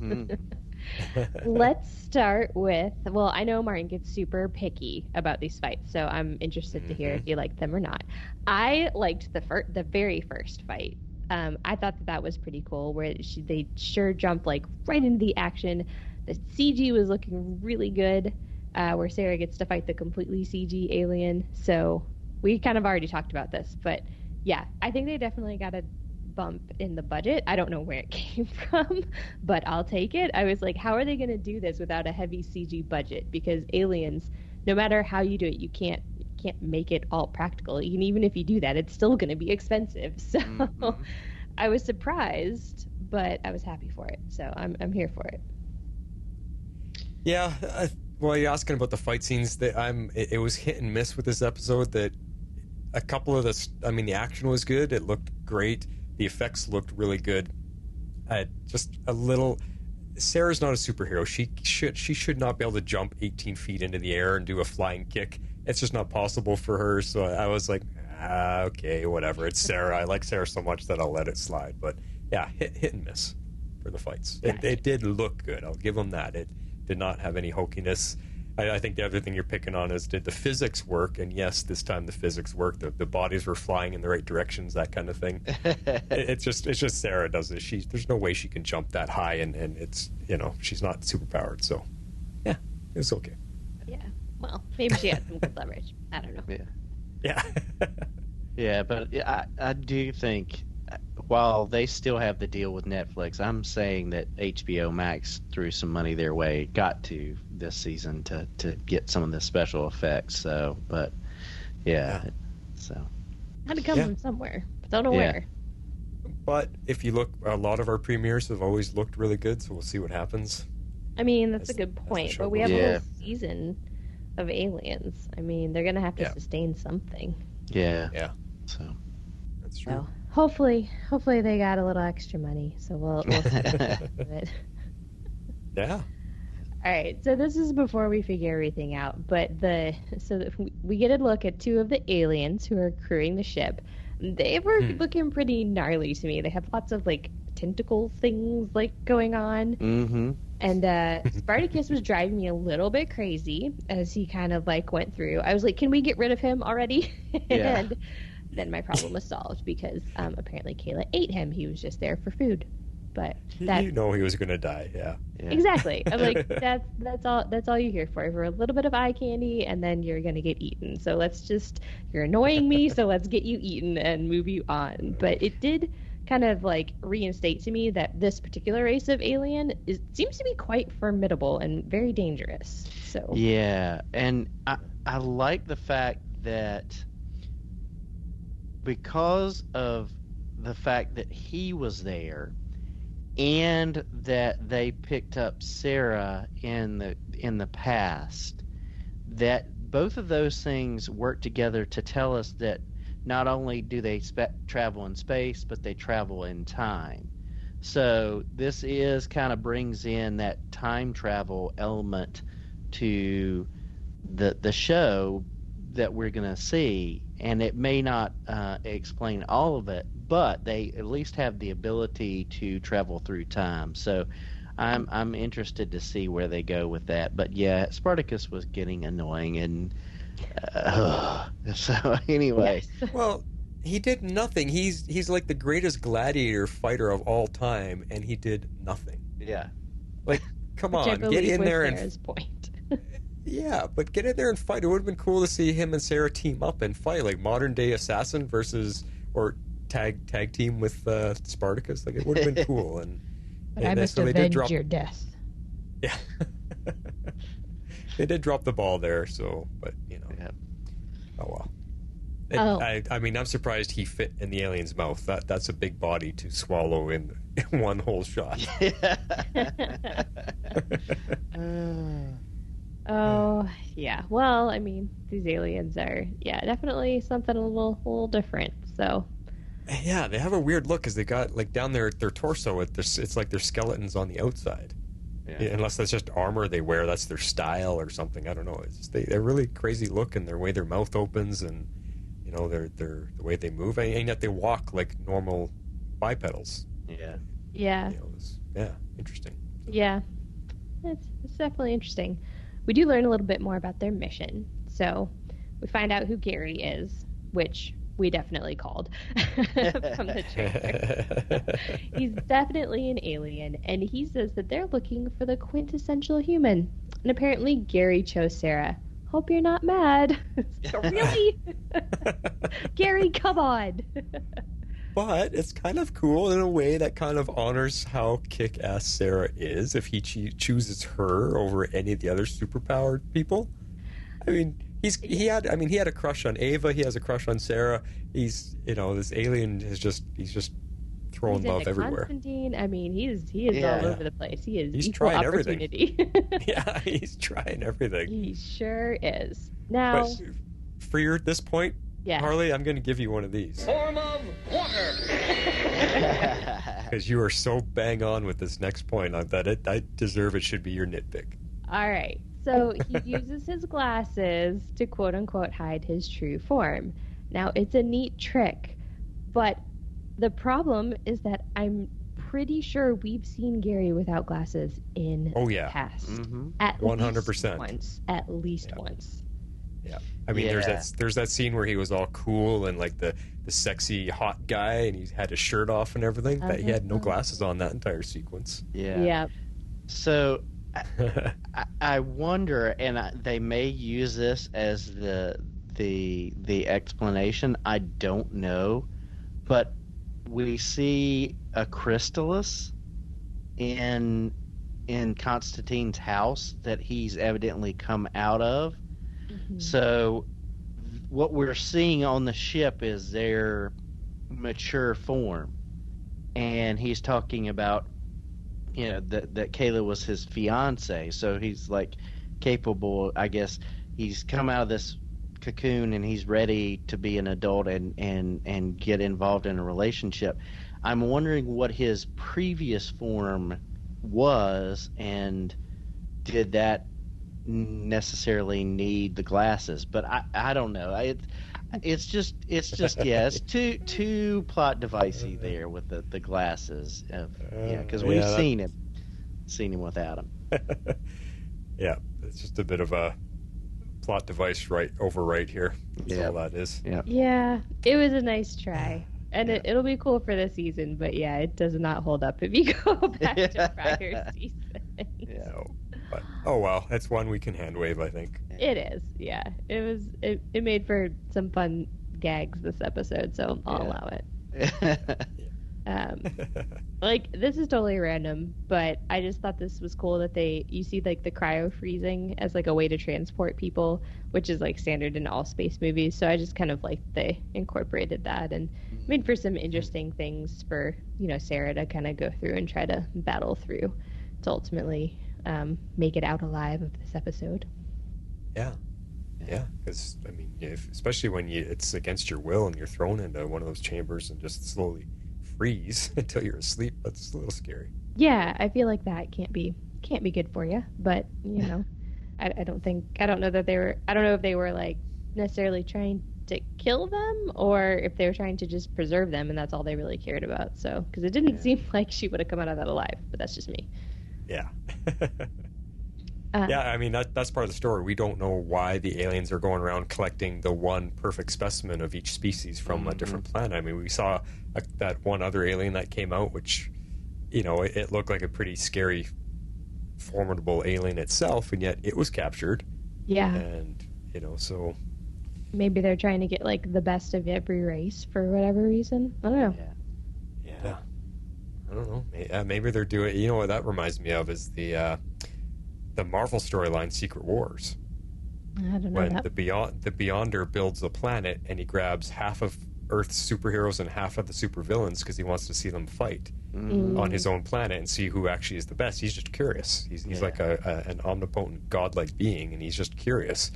Let's start with, well, I know Martin gets super picky about these fights, so I'm interested to hear if you like them or not. I liked the very first fight. I thought that was pretty cool, where they sure jumped like right into the action. The CG was looking really good, where Sarah gets to fight the completely CG alien. So we kind of already talked about this, but yeah, I think they definitely got a bump in the budget. I don't know where it came from, but I'll take it. I was like, how are they going to do this without a heavy CG budget? Because aliens, no matter how you do it, you can't make it all practical. And even if you do that, it's still going to be expensive. So I was surprised, but I was happy for it. So I'm here for it. Yeah, well, you're asking about the fight scenes. It was hit and miss with this episode. That a couple of the action was good. It looked great. The effects looked really good. Just a little. Sarah's not a superhero. She should not be able to jump 18 feet into the air and do a flying kick. It's just not possible for her. So I was like, okay, whatever. It's Sarah. I like Sarah so much that I'll let it slide. But yeah, hit and miss for the fights. It did look good. I'll give them that. It did not have any hokiness. I think the other thing you're picking on is, did the physics work? And yes, this time the physics worked. The bodies were flying in the right directions, that kind of thing. It's just Sarah does it. There's no way she can jump that high, and it's, she's not superpowered. So yeah, it was okay. Yeah, well, maybe she had some good leverage. I don't know. Yeah. Yeah, but I do think, while they still have the deal with Netflix, I'm saying that HBO Max threw some money their way, got to this season to get some of the special effects. So, but so had to come from somewhere. Don't know where. But if you look, a lot of our premieres have always looked really good. So we'll see what happens. I mean, that's a good point. But we have a whole season of aliens. I mean, they're gonna have to sustain something. Yeah. So that's true. So, hopefully they got a little extra money, so we'll see it. Yeah. All right, so this is before we figure everything out, but we get a look at two of the aliens who are crewing the ship. They were looking pretty gnarly to me. They have lots of like tentacle things like going on. Mm-hmm. And Spartacus was driving me a little bit crazy as he kind of like went through. I was like, can we get rid of him already? And then my problem was solved because apparently Kayla ate him. He was just there for food. But he was going to die. Yeah. Exactly. I'm like, that's all you're here for a little bit of eye candy, and then you're going to get eaten. So you're annoying me, so let's get you eaten and move you on. But it did kind of like reinstate to me that this particular race of alien seems to be quite formidable and very dangerous. So yeah, and I like the fact that, because of the fact that he was there, and that they picked up Sarah in the past, that both of those things work together to tell us that not only do they travel in space, but they travel in time. So this kind of brings in that time travel element to the show that we're going to see, and it may not explain all of it, but they at least have the ability to travel through time. So I'm interested to see where they go with that. But yeah, Spartacus was getting annoying, and so anyway. Yes. Well, he did nothing. He's like the greatest gladiator fighter of all time, and he did nothing. Yeah. Like, come on, get in there and point. Yeah, but get in there and fight. It would have been cool to see him and Sarah team up and fight, like modern day assassin versus or tag team with Spartacus. Like, it would have been cool. But I must avenge your death. Yeah. They did drop the ball there, so, but, oh well. I mean, I'm surprised he fit in the alien's mouth. That's a big body to swallow in one whole shot. Oh, yeah. Well, I mean, these aliens are, definitely something a little different, so. Yeah, they have a weird look because they got, like, down their torso, it's like their skeletons on the outside. Yeah. Unless that's just armor they wear, that's their style or something. I don't know. It's just, they're really crazy look, and the way their mouth opens, and the way they move, and yet they walk like normal bipedals. Yeah. Yeah. Interesting. Yeah. it's definitely interesting. We do learn a little bit more about their mission. So we find out who Gary is, which we definitely called from the trailer. He's definitely an alien, and he says that they're looking for the quintessential human. And apparently Gary chose Sarah. Hope you're not mad. Really? Gary, come on. But it's kind of cool in a way that kind of honors how kick-ass Sarah is if he chooses her over any of the other superpowered people. I mean, he had a crush on Ava. He has a crush on Sarah. He's, this alien is just throwing love everywhere. Constantine. I mean, he is all over the place. He's equal trying opportunity. everything. Yeah, he's trying everything. He sure is. Now, but for you at this point, Harley, I'm going to give you one of these. Form of water. Because you are so bang on with this next point that I deserve it should be your nitpick. All right. So he uses his glasses to quote unquote hide his true form. Now, it's a neat trick, but the problem is that I'm pretty sure we've seen Gary without glasses in the past. Mm-hmm. At 100%. least once. At least once. Yeah. I mean, there's that scene where he was all cool and like the sexy hot guy, and he had his shirt off and everything. That he had no glasses on that entire sequence. Yeah. So I wonder, and they may use this as the explanation. I don't know, but we see a chrysalis in Constantine's house that he's evidently come out of. Mm-hmm. So what we're seeing on the ship is their mature form, and he's talking about that Kayla was his fiance, so he's like capable. I guess he's come out of this cocoon and he's ready to be an adult and get involved in a relationship. I'm wondering what his previous form was, and did that necessarily need the glasses? But I don't know. It's just it's too plot devicey there with the glasses. Because we've seen him without them. Yeah, it's just a bit of a plot device overwrite here. That's all that is. Yeah, it was a nice try. And it'll be cool for this season, but it does not hold up if you go back to prior seasons. Yeah. But, oh well, that's one we can hand wave, I think. It is, yeah. It made for some fun gags this episode, so I'll allow it. Like, this is totally random, but I just thought this was cool that you see like the cryo freezing as like a way to transport people, which is like standard in all space movies. So I just kind of like they incorporated that and made for some interesting things for Sarah to kind of go through and try to battle through to ultimately make it out alive of this episode. Yeah, because I mean, especially when it's against your will and you're thrown into one of those chambers and just slowly freeze until you're asleep. That's a little scary. Yeah, I feel like that can't be good for you. But I don't know if they were like necessarily trying to kill them or if they were trying to just preserve them, and that's all they really cared about. So because it didn't seem like she would have come out of that alive, but that's just me. Yeah. Yeah, I mean, that's part of the story. We don't know why the aliens are going around collecting the one perfect specimen of each species from a different planet. I mean, we saw that one other alien that came out, which, it looked like a pretty scary, formidable alien itself, and yet it was captured. Yeah. And, so... Maybe they're trying to get, like, the best of every race for whatever reason. I don't know. Yeah. I don't know. Maybe they're doing... what that reminds me of is the Marvel storyline Secret Wars. I don't know. When the Beyonder builds the planet and he grabs half of Earth's superheroes and half of the supervillains because he wants to see them fight on his own planet and see who actually is the best. He's just curious. He's like an omnipotent godlike being, and he's just curious.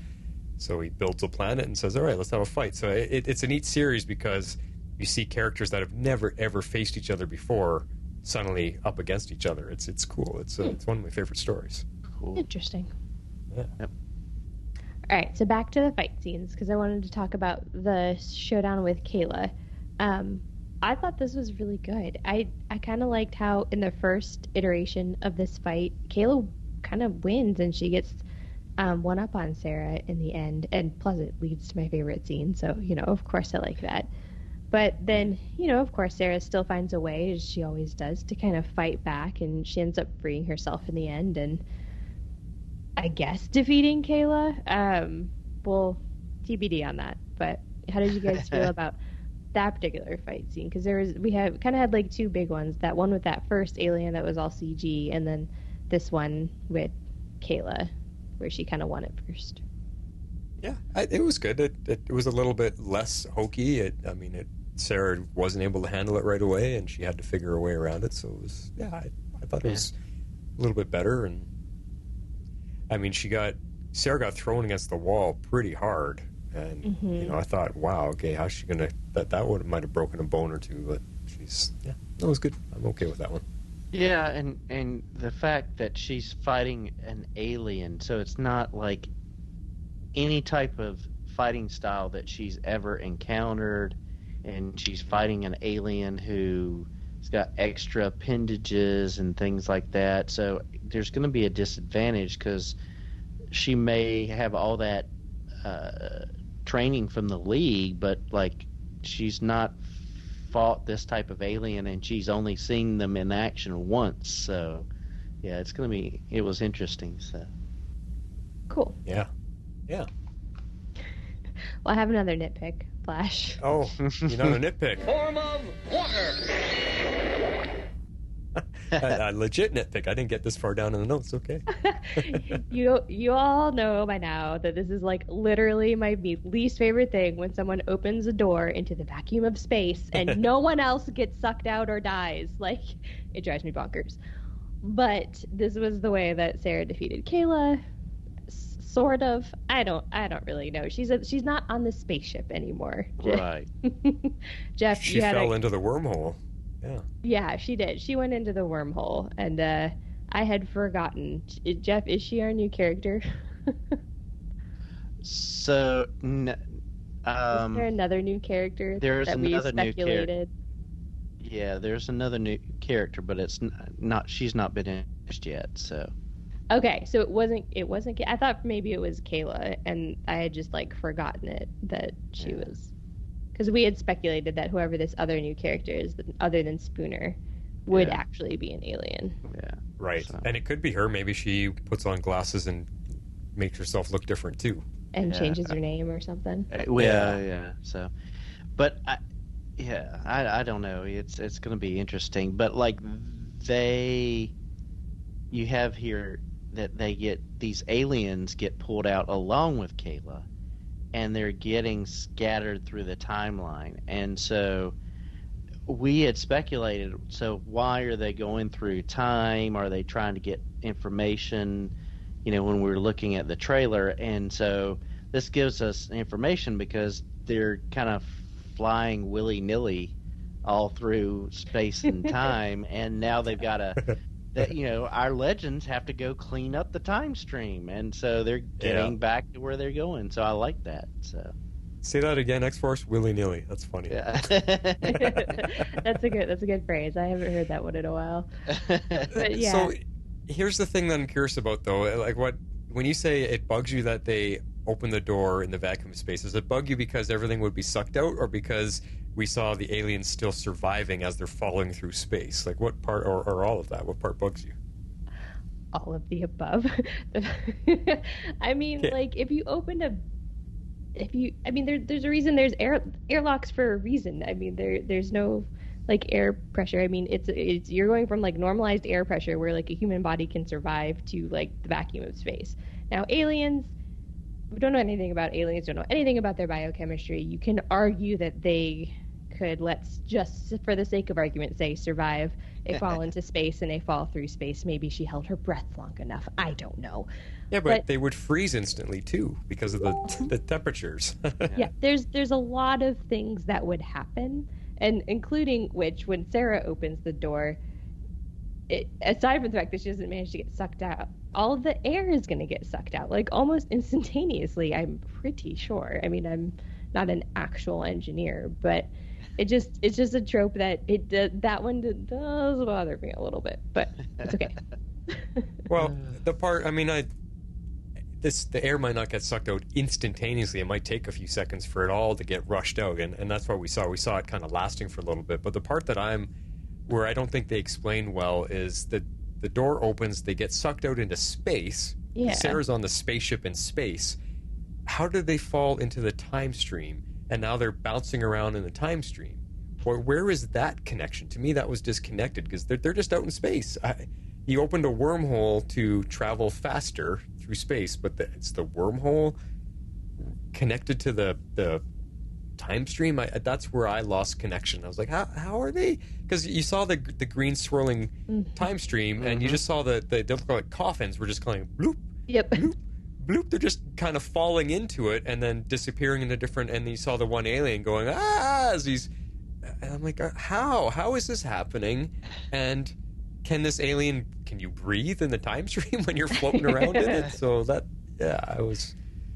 So he builds a planet and says, all right, let's have a fight. So it's a neat series because you see characters that have never, ever faced each other before suddenly up against each other. It's cool. It's one of my favorite stories. Cool. Interesting. Yeah. Yep. All right, so back to the fight scenes because I wanted to talk about the showdown with Kayla. I thought this was really good. I kind of liked how in the first iteration of this fight, Kayla kind of wins, and she gets one up on Sarah in the end. And plus, it leads to my favorite scene. So, of course I like that. But then, of course, Sarah still finds a way, as she always does, to kind of fight back, and she ends up freeing herself in the end, and I guess defeating Kayla. Well, TBD on that. But how did you guys feel about that particular fight scene? Because we kind of had like two big ones. That one with that first alien that was all CG, and then this one with Kayla, where she kind of won it first. Yeah, it was good. It was a little bit less hokey. Sarah wasn't able to handle it right away, and she had to figure a way around it. So it was, I thought it was a little bit better. And I mean, Sarah got thrown against the wall pretty hard, and I thought, wow, okay, how's she gonna? That might have broken a bone or two, but that was good. I'm okay with that one. Yeah, and the fact that she's fighting an alien, so it's not like any type of fighting style that she's ever encountered, and she's fighting an alien who's got extra appendages and things like that. So there's going to be a disadvantage because she may have all that training from the League, but like she's not fought this type of alien, and she's only seen them in action once. So yeah, it was interesting. So cool. Yeah. Well, I have another nitpick, Flash. Oh, you know, a nitpick. Form of water. A legit nitpick. I didn't get this far down in the notes. Okay. You all know by now that this is like literally my least favorite thing, when someone opens a door into the vacuum of space and no one else gets sucked out or dies. Like, it drives me bonkers. But this was the way that Sarah defeated Kayla. Sort of. I don't really know. She's not on the spaceship anymore. Right. Jeff, she fell into the wormhole. Yeah, she did. She went into the wormhole, and I had forgotten. Jeff, is she our new character? So, is there another new character that we speculated? Yeah, there's another new character, but it's not. She's not been introduced yet. So. Okay, so it wasn't. I thought maybe it was Kayla, and I had just like forgotten it that she was, because we had speculated that whoever this other new character is, other than Spooner, would actually be an alien. Yeah, right. So. And it could be her. Maybe she puts on glasses and makes herself look different too, and changes her name or something. Yeah. So, but I don't know. It's going to be interesting. But like you have here that these aliens get pulled out along with Kayla, and they're getting scattered through the timeline. And so we had speculated, so why are they going through time? Are they trying to get information, when we were looking at the trailer? And so this gives us information because they're kind of flying willy-nilly all through space and time, and now they've got to... that our legends have to go clean up the time stream, and so they're getting back to where they're going. So I like that. So say that again, X-Force, willy-nilly. That's funny. Yeah. That's a good phrase. I haven't heard that one in a while. But yeah. So here's the thing that I'm curious about, though. Like, when you say it bugs you that they open the door in the vacuum space, does it bug you because everything would be sucked out, or because we saw the aliens still surviving as they're falling through space? Like, what part, or all of that, what part bugs you? All of the above. I mean, like, there's a reason there's airlocks for a reason. I mean, there's no, like, air pressure. I mean, it's you're going from, like, normalized air pressure where, like, a human body can survive to, like, the vacuum of space. Now, aliens, we don't know anything about aliens, don't know anything about their biochemistry. You can argue that they could, let's just, for the sake of argument, say survive a fall into space and a fall through space. Maybe she held her breath long enough. I don't know. Yeah, but they would freeze instantly too because of the temperatures. Yeah, there's a lot of things that would happen, and including which, when Sarah opens the door, aside from the fact that she doesn't manage to get sucked out, all of the air is going to get sucked out, like, almost instantaneously, I'm pretty sure. I mean, I'm not an actual engineer, but it's just a trope that that one does bother me a little bit, but it's okay. Well, the air might not get sucked out instantaneously. It might take a few seconds for it all to get rushed out, and that's what we saw. We saw it kind of lasting for a little bit. But the part that where I don't think they explain well is that the door opens, they get sucked out into space. Yeah. Sarah's on the spaceship in space. How did they fall into the time stream? And now they're bouncing around in the time stream. Where is that connection? To me, that was disconnected because they're just out in space. He opened a wormhole to travel faster through space, but it's the wormhole connected to the time stream. That's where I lost connection. I was like, how are they? Because you saw the green swirling time stream, and you just saw they look like coffins were just going bloop, Yep. bloop, bloop. They're just kind of falling into it and then disappearing into different. And you saw the one alien going as he's. And I'm like, how is this happening? And can you breathe in the time stream when you're floating around in it? So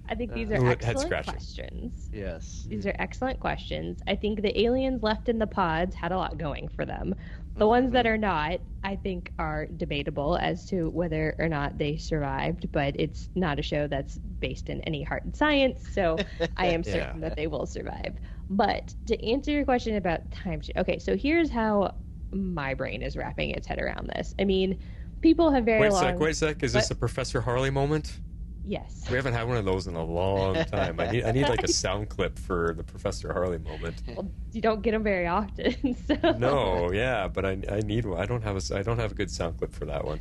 I think these are excellent questions. Yes. These are excellent questions. I think the aliens left in the pods had a lot going for them. The ones that are not, I think, are debatable as to whether or not they survived, but it's not a show that's based in any hard science, so I am certain that they will survive. But to answer your question about time, okay, so here's how my brain is wrapping its head around this. I mean, people have very long... Wait a sec. Is this a Professor Harley moment? Yes. We haven't had one of those in a long time. I need like a sound clip for the Professor Harley moment. Well, you don't get them very often, so... No, yeah, but I need one. I don't have a good sound clip for that one.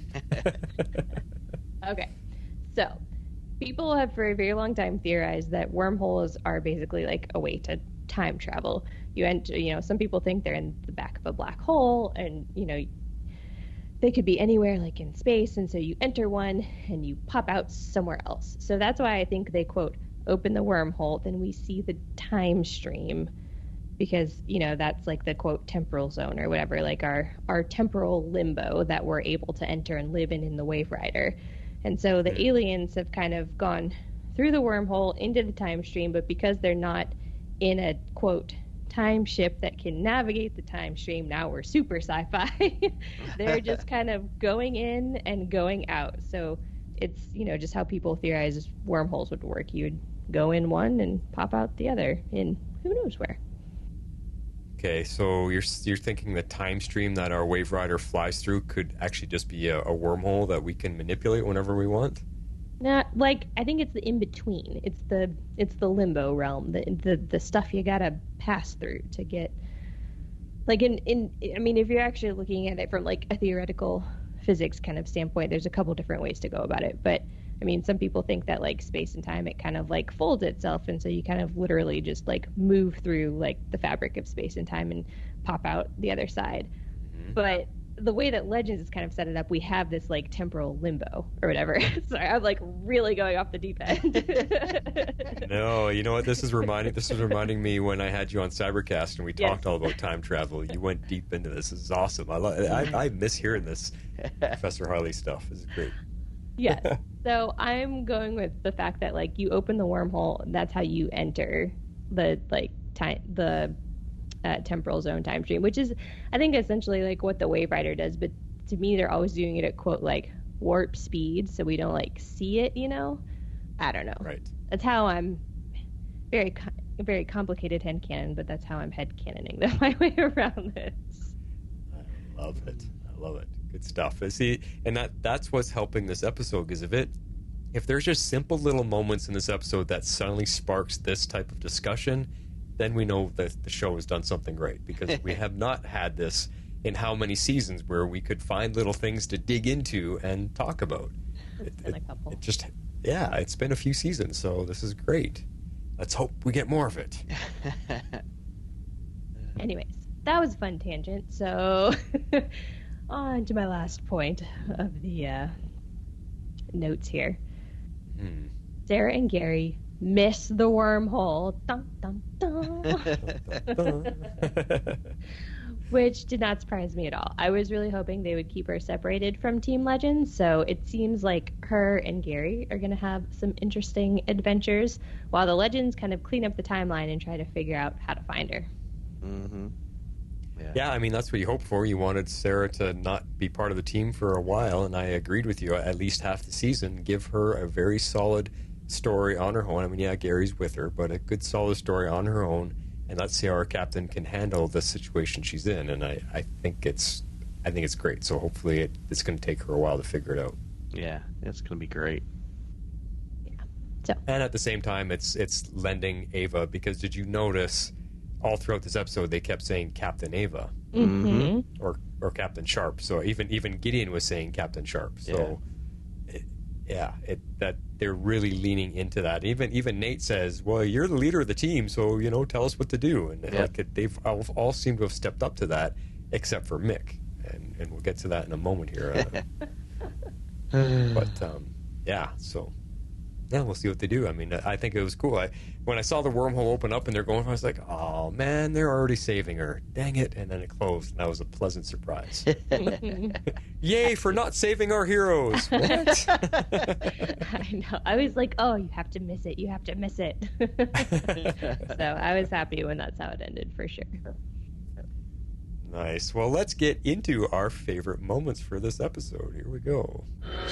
Okay, so people have for a very long time theorized that wormholes are basically like a way to time travel. Some people think they're in the back of a black hole, and they could be anywhere, like in space, and so you enter one and you pop out somewhere else. So that's why I think they, quote, open the wormhole, then we see the time stream, because, that's like the, quote, temporal zone or whatever, like our temporal limbo that we're able to enter and live in the Waverider. And so the aliens have kind of gone through the wormhole into the time stream, but because they're not in a, quote, time ship that can navigate the time stream, now we're super sci-fi. They're just kind of going in and going out. So it's just how people theorize wormholes would work. You'd go in one and pop out the other in who knows where. Okay, so you're thinking the time stream that our Waverider flies through could actually just be a wormhole that we can manipulate whenever we want? Nah, I think it's the in between. It's the limbo realm, the stuff you gotta pass through to get. Like if you're actually looking at it from like a theoretical physics kind of standpoint, there's a couple different ways to go about it. But some people think that like space and time, it kind of like folds itself, and so you kind of literally just like move through like the fabric of space and time and pop out the other side. Mm-hmm. But the way that Legends has kind of set it up, we have this like temporal limbo or whatever. Sorry, I'm like really going off the deep end. No, you know what? This is reminding me when I had you on Cybercast and we talked all about time travel. You went deep into this. This is awesome. I miss hearing this Professor Harley stuff. This is great. Yes. So I'm going with the fact that like you open the wormhole, and that's how you enter the temporal zone time stream, which is, I think, essentially like what the Waverider does. But to me, they're always doing it at, quote, like warp speed, so we don't like see it. I don't know. Right. That's how I'm very complicated headcanon, but that's how I'm headcanoning my way around this. I love it. Good stuff. See, and that's what's helping this episode, because if there's just simple little moments in this episode that suddenly sparks this type of discussion, then we know that the show has done something great, because we have not had this in how many seasons where we could find little things to dig into and talk about. It's been a couple. It's been a few seasons, so this is great. Let's hope we get more of it. Anyways, that was a fun tangent. So on to my last point of the notes here. Sarah and Gary miss the wormhole. Dun, dun, dun. Which did not surprise me at all. I was really hoping they would keep her separated from Team Legends, so it seems like her and Gary are going to have some interesting adventures, while the Legends kind of clean up the timeline and try to figure out how to find her. Mm-hmm. Yeah, I mean, that's what you hoped for. You wanted Sarah to not be part of the team for a while, and I agreed with you. At least half the season, give her a very solid story on her own. I mean, yeah, Gary's with her, but a good solid story on her own, and let's see how our captain can handle the situation she's in. And I think it's great. So hopefully it's going to take her a while to figure it out. Yeah, it's going to be great. So. And at the same time, it's lending Ava, because did you notice all throughout this episode they kept saying Captain Ava or Captain Sharp? So even Gideon was saying Captain Sharp. So that they're really leaning into that. Even Nate says, "Well, you're the leader of the team, so tell us what to do." And they've all seemed to have stepped up to that, except for Mick, and we'll get to that in a moment here. But so. Yeah, we'll see what they do. I mean, I think it was cool. When I saw the wormhole open up and they're going, I was like, oh, man, they're already saving her. Dang it. And then it closed, and that was a pleasant surprise. Yay for not saving our heroes. What? I know. I was like, oh, you have to miss it. You have to miss it. So I was happy when that's how it ended, for sure. Nice. Well, let's get into our favorite moments for this episode. Here we go.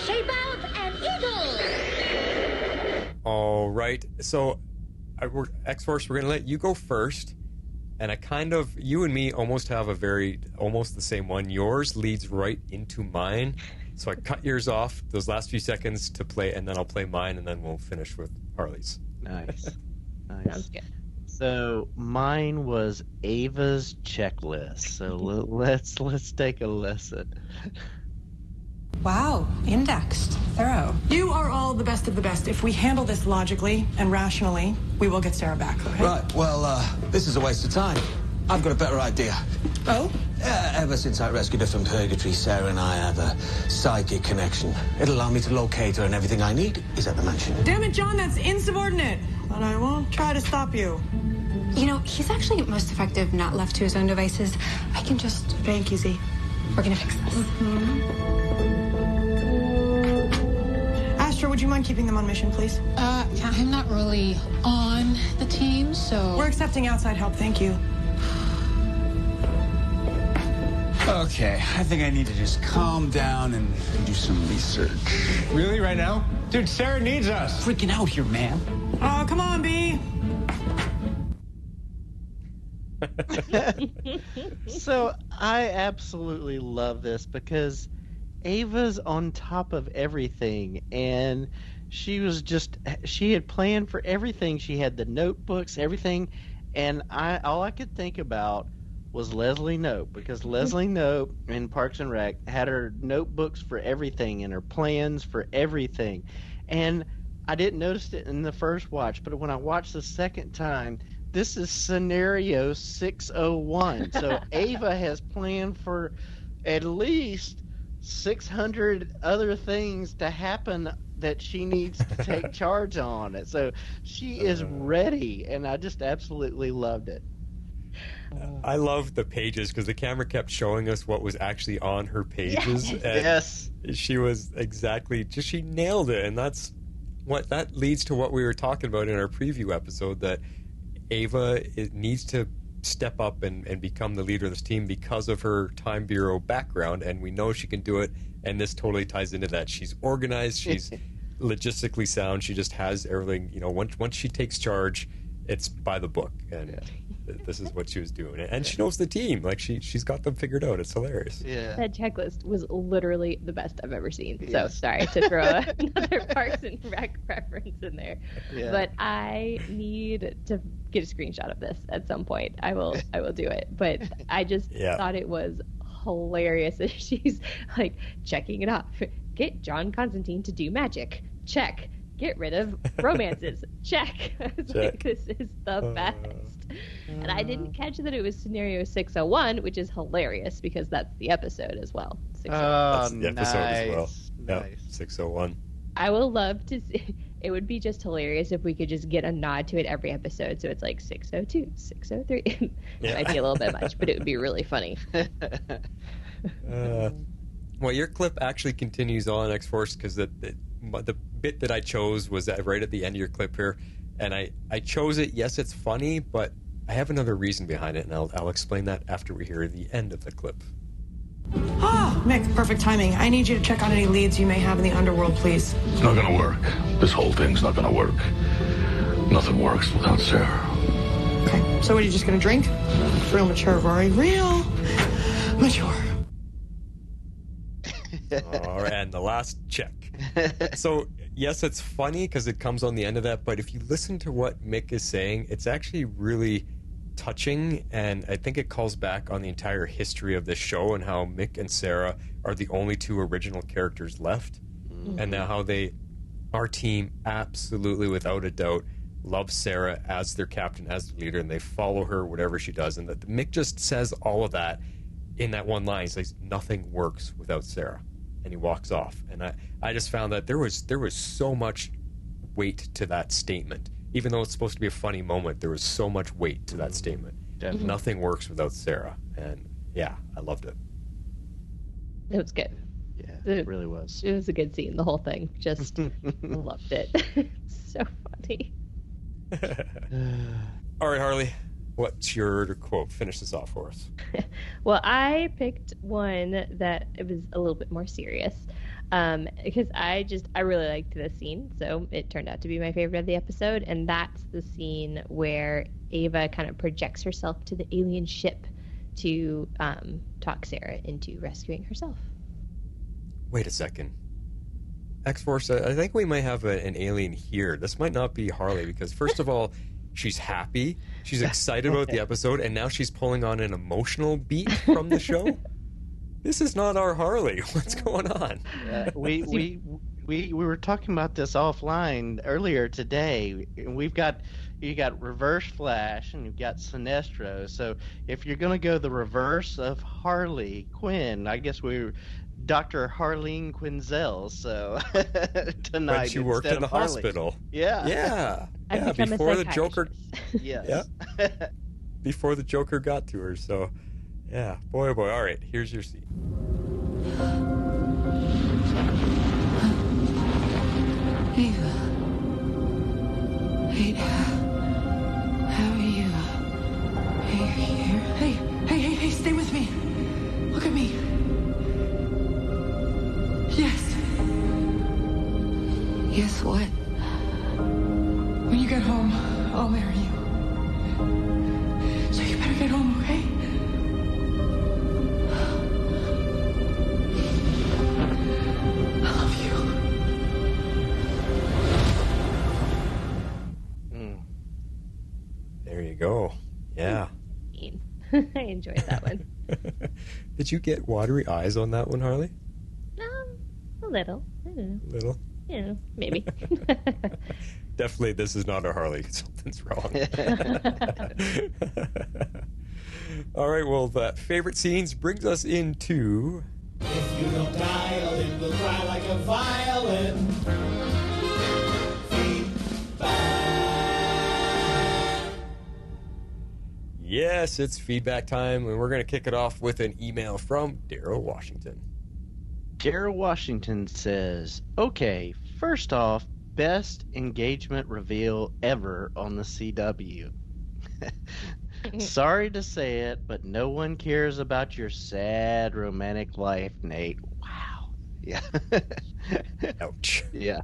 Shape out an eagle! All right. So, X-Force, we're going to let you go first. And you and me almost have almost the same one. Yours leads right into mine. So I cut yours off those last few seconds to play, and then I'll play mine, and then we'll finish with Harley's. Nice. Sounds good. So mine was Ava's checklist. So let's take a listen. Wow, indexed, thorough. You are all the best of the best. If we handle this logically and rationally, we will get Sarah back, okay? Right, well, this is a waste of time. I've got a better idea. Oh? Ever since I rescued her from purgatory, Sarah and I have a psychic connection. It'll allow me to locate her, and everything I need is at the mansion. Damn it, John, that's insubordinate. But I won't try to stop you. He's actually most effective not left to his own devices. I can just... Bank easy. We're gonna fix this. Astra, would you mind keeping them on mission, please? I'm not really on the team, so... We're accepting outside help, thank you. Okay, I think I need to just calm down and do some research. Really, right now? Dude, Sarah needs us. Freaking out here, man. Oh, come on, B. So I absolutely love this because Ava's on top of everything, and she had planned for everything. She had the notebooks, everything, and all I could think about was Leslie Knope, because Leslie Knope in Parks and Rec had her notebooks for everything and her plans for everything. And I didn't notice it in the first watch, but when I watched the second time, this is scenario 601. So Ava has planned for at least 600 other things to happen that she needs to take charge on. So she is ready, and I just absolutely loved it. I love the pages because the camera kept showing us what was actually on her pages. Yes. She was she nailed it. And that leads to what we were talking about in our preview episode, that Ava needs to step up and become the leader of this team because of her Time Bureau background. And we know she can do it. And this totally ties into that. She's organized. She's logistically sound. She just has everything. Once she takes charge, it's by the book. And this is what she was doing, and she knows the team. Like she's got them figured out. It's hilarious. Yeah, that checklist was literally the best I've ever seen. Yes. So sorry to throw another Parks and Rec reference in there, but I need to get a screenshot of this at some point. I will do it. But I just thought it was hilarious that she's like checking it off. Get John Constantine to do magic. Check. Get rid of romances. Check. I was like, this is the best. And I didn't catch that it was scenario 601, which is hilarious because that's the episode as well. That's the episode as well. Nice. Yeah, 601. I will love to see. It would be just hilarious if we could just get a nod to it every episode. So it's like 602, 603. It might be a little bit much, but it would be really funny. Well, your clip actually continues on, X-Force, because the bit that I chose was right at the end of your clip here. And I chose it. Yes, it's funny, but I have another reason behind it, and I'll explain that after we hear the end of the clip. Ah, Mick, perfect timing. I need you to check on any leads you may have in the underworld, please. It's not gonna work. This whole thing's not gonna work. Nothing works without Sarah. Okay, so what, are you just gonna drink? Real mature, Rory. Real mature. All right, and the last check. So, yes, it's funny because it comes on the end of that, but if you listen to what Mick is saying, it's actually really touching, and I think it calls back on the entire history of this show and how Mick and Sarah are the only two original characters left, and now how our team absolutely, without a doubt, loves Sarah as their captain, as their leader, and they follow her whatever she does, and that Mick just says all of that in that one line. He says, nothing works without Sarah, and he walks off. And I just found that there was so much weight to that statement. Even though it's supposed to be a funny moment, there was so much weight to that statement. Definitely. Nothing works without Sarah. And yeah, I loved it. It was good. Yeah, it really was. It was a good scene, the whole thing. Just loved it. So funny. All right, Harley, what's your quote? Finish this off for us. Well, I picked one that it was a little bit more serious. Because I really liked the scene, so it turned out to be my favorite of the episode, and that's the scene where Ava kind of projects herself to the alien ship to talk Sarah into rescuing herself. Wait a second. X-Force, I think we might have an alien here. This might not be Harley, because first of all, she's happy, she's excited about the episode, and now she's pulling on an emotional beat from the show? This is not our Harley. What's going on? We were talking about this offline earlier today. You got Reverse Flash and you've got Sinestro. So if you're going to go the reverse of Harley Quinn, I guess we're Dr. Harleen Quinzel. So tonight, but she worked in the hospital. Yeah. Before the Joker. Yes. Yeah. Before the Joker got to her. So. Yeah, boy, oh boy. All right, here's your scene. Ava. Ada. How are you? Hey, are you here? Hey, stay with me. Look at me. Yes. Yes, what? When you get home, I'll marry you. So you better get home, okay? There you go. Yeah. I enjoyed that one. Did you get watery eyes on that one, Harley? A little. I don't know. Little? Yeah, maybe. Definitely, this is not a Harley. Something's wrong. All right, well, that favorite scenes brings us into... If you don't dial, it will cry like a violin. Yes, it's feedback time, and we're going to kick it off with an email from Daryl Washington. Daryl Washington says, okay, first off, best engagement reveal ever on the CW. Sorry to say it, but no one cares about your sad romantic life, Nate. Wow. Yeah. Ouch. Yeah.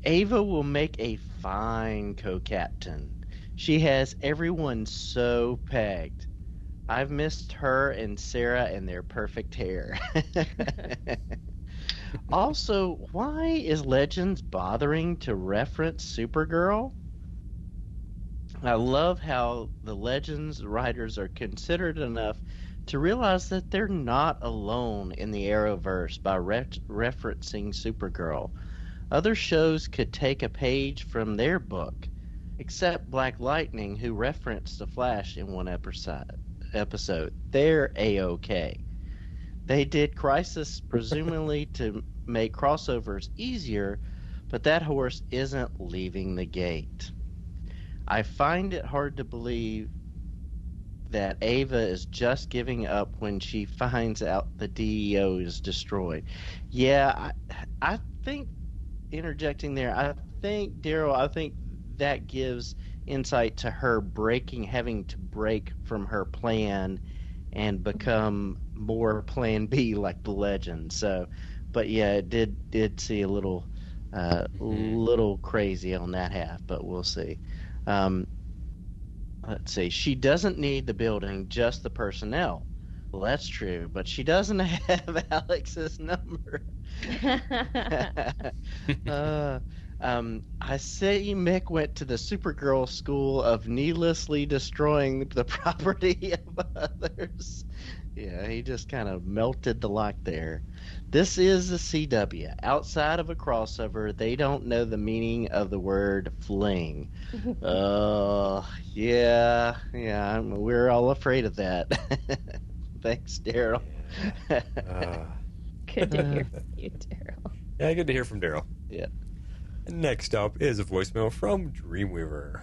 Ava will make a fine co-captain. She has everyone so pegged. I've missed her and Sarah and their perfect hair. Also, why is Legends bothering to reference Supergirl? I love how the Legends writers are considerate enough to realize that they're not alone in the Arrowverse by referencing Supergirl. Other shows could take a page from their book, except Black Lightning, who referenced the Flash in one episode. They're A-OK. They did Crisis presumably to make crossovers easier, but that horse isn't leaving the gate. I find it hard to believe that Ava is just giving up when she finds out the DEO is destroyed. Yeah, I think, interjecting there, I think, Daryl, that gives insight to her having to break from her plan and become more Plan B like the Legend. So, but yeah, it did see a little crazy on that half, but we'll see. Let's see. She doesn't need the building, just the personnel. Well, that's true, but she doesn't have Alex's number. I see Mick went to the Supergirl school of needlessly destroying the property of others. Yeah, he just kind of melted the lock there. This is a CW. Outside of a crossover, they don't know the meaning of the word fling. Yeah, we're all afraid of that. Thanks, Daryl. Good to hear from you, Daryl. Yeah, good to hear from Daryl. Yeah. Next up is a voicemail from Dreamweaver.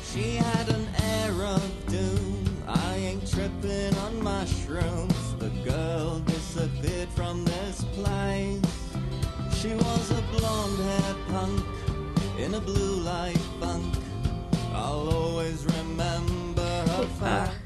She had an air of doom. I ain't tripping on mushrooms. The girl disappeared from this place. She was a blonde-haired punk in a blue light funk. I'll always remember her face.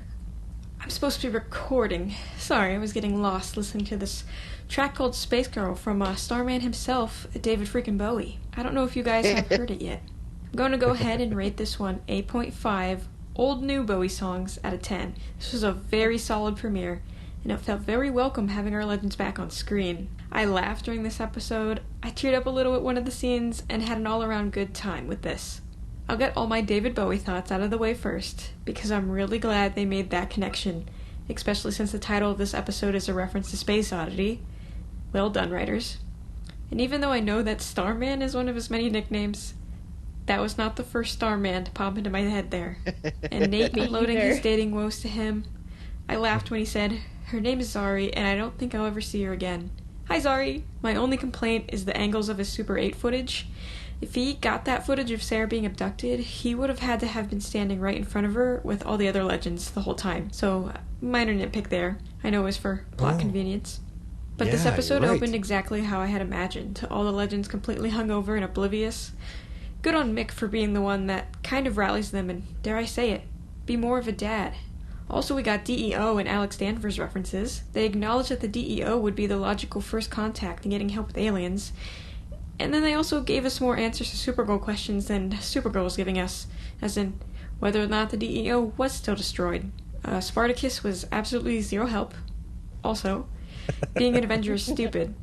I'm supposed to be recording. Sorry, I was getting lost listening to this track called Space Girl from Starman himself, David freaking Bowie. I don't know if you guys have heard it yet. I'm going to go ahead and rate this one 8.5 old new Bowie songs out of 10. This was a very solid premiere, and it felt very welcome having our legends back on screen. I laughed during this episode, I teared up a little at one of the scenes, and had an all-around good time with this. I'll get all my David Bowie thoughts out of the way first, because I'm really glad they made that connection, especially since the title of this episode is a reference to Space Oddity. Well done, writers. And even though I know that Starman is one of his many nicknames, that was not the first Starman to pop into my head there. And Nate loading his dating woes to him. I laughed when he said, "Her name is Zari, and I don't think I'll ever see her again." Hi, Zari! My only complaint is the angles of his Super 8 footage. If he got that footage of Sarah being abducted, he would have had to have been standing right in front of her with all the other legends the whole time. So, minor nitpick there. I know it was for plot convenience. But this episode opened exactly how I had imagined. All the legends completely hungover and oblivious. Good on Mick for being the one that kind of rallies them and, dare I say it, be more of a dad. Also, we got DEO and Alex Danvers references. They acknowledged that the DEO would be the logical first contact in getting help with aliens. And then they also gave us more answers to Supergirl questions than Supergirl was giving us, as in whether or not the DEO was still destroyed. Spartacus was absolutely zero help. Also, being an Avenger is stupid.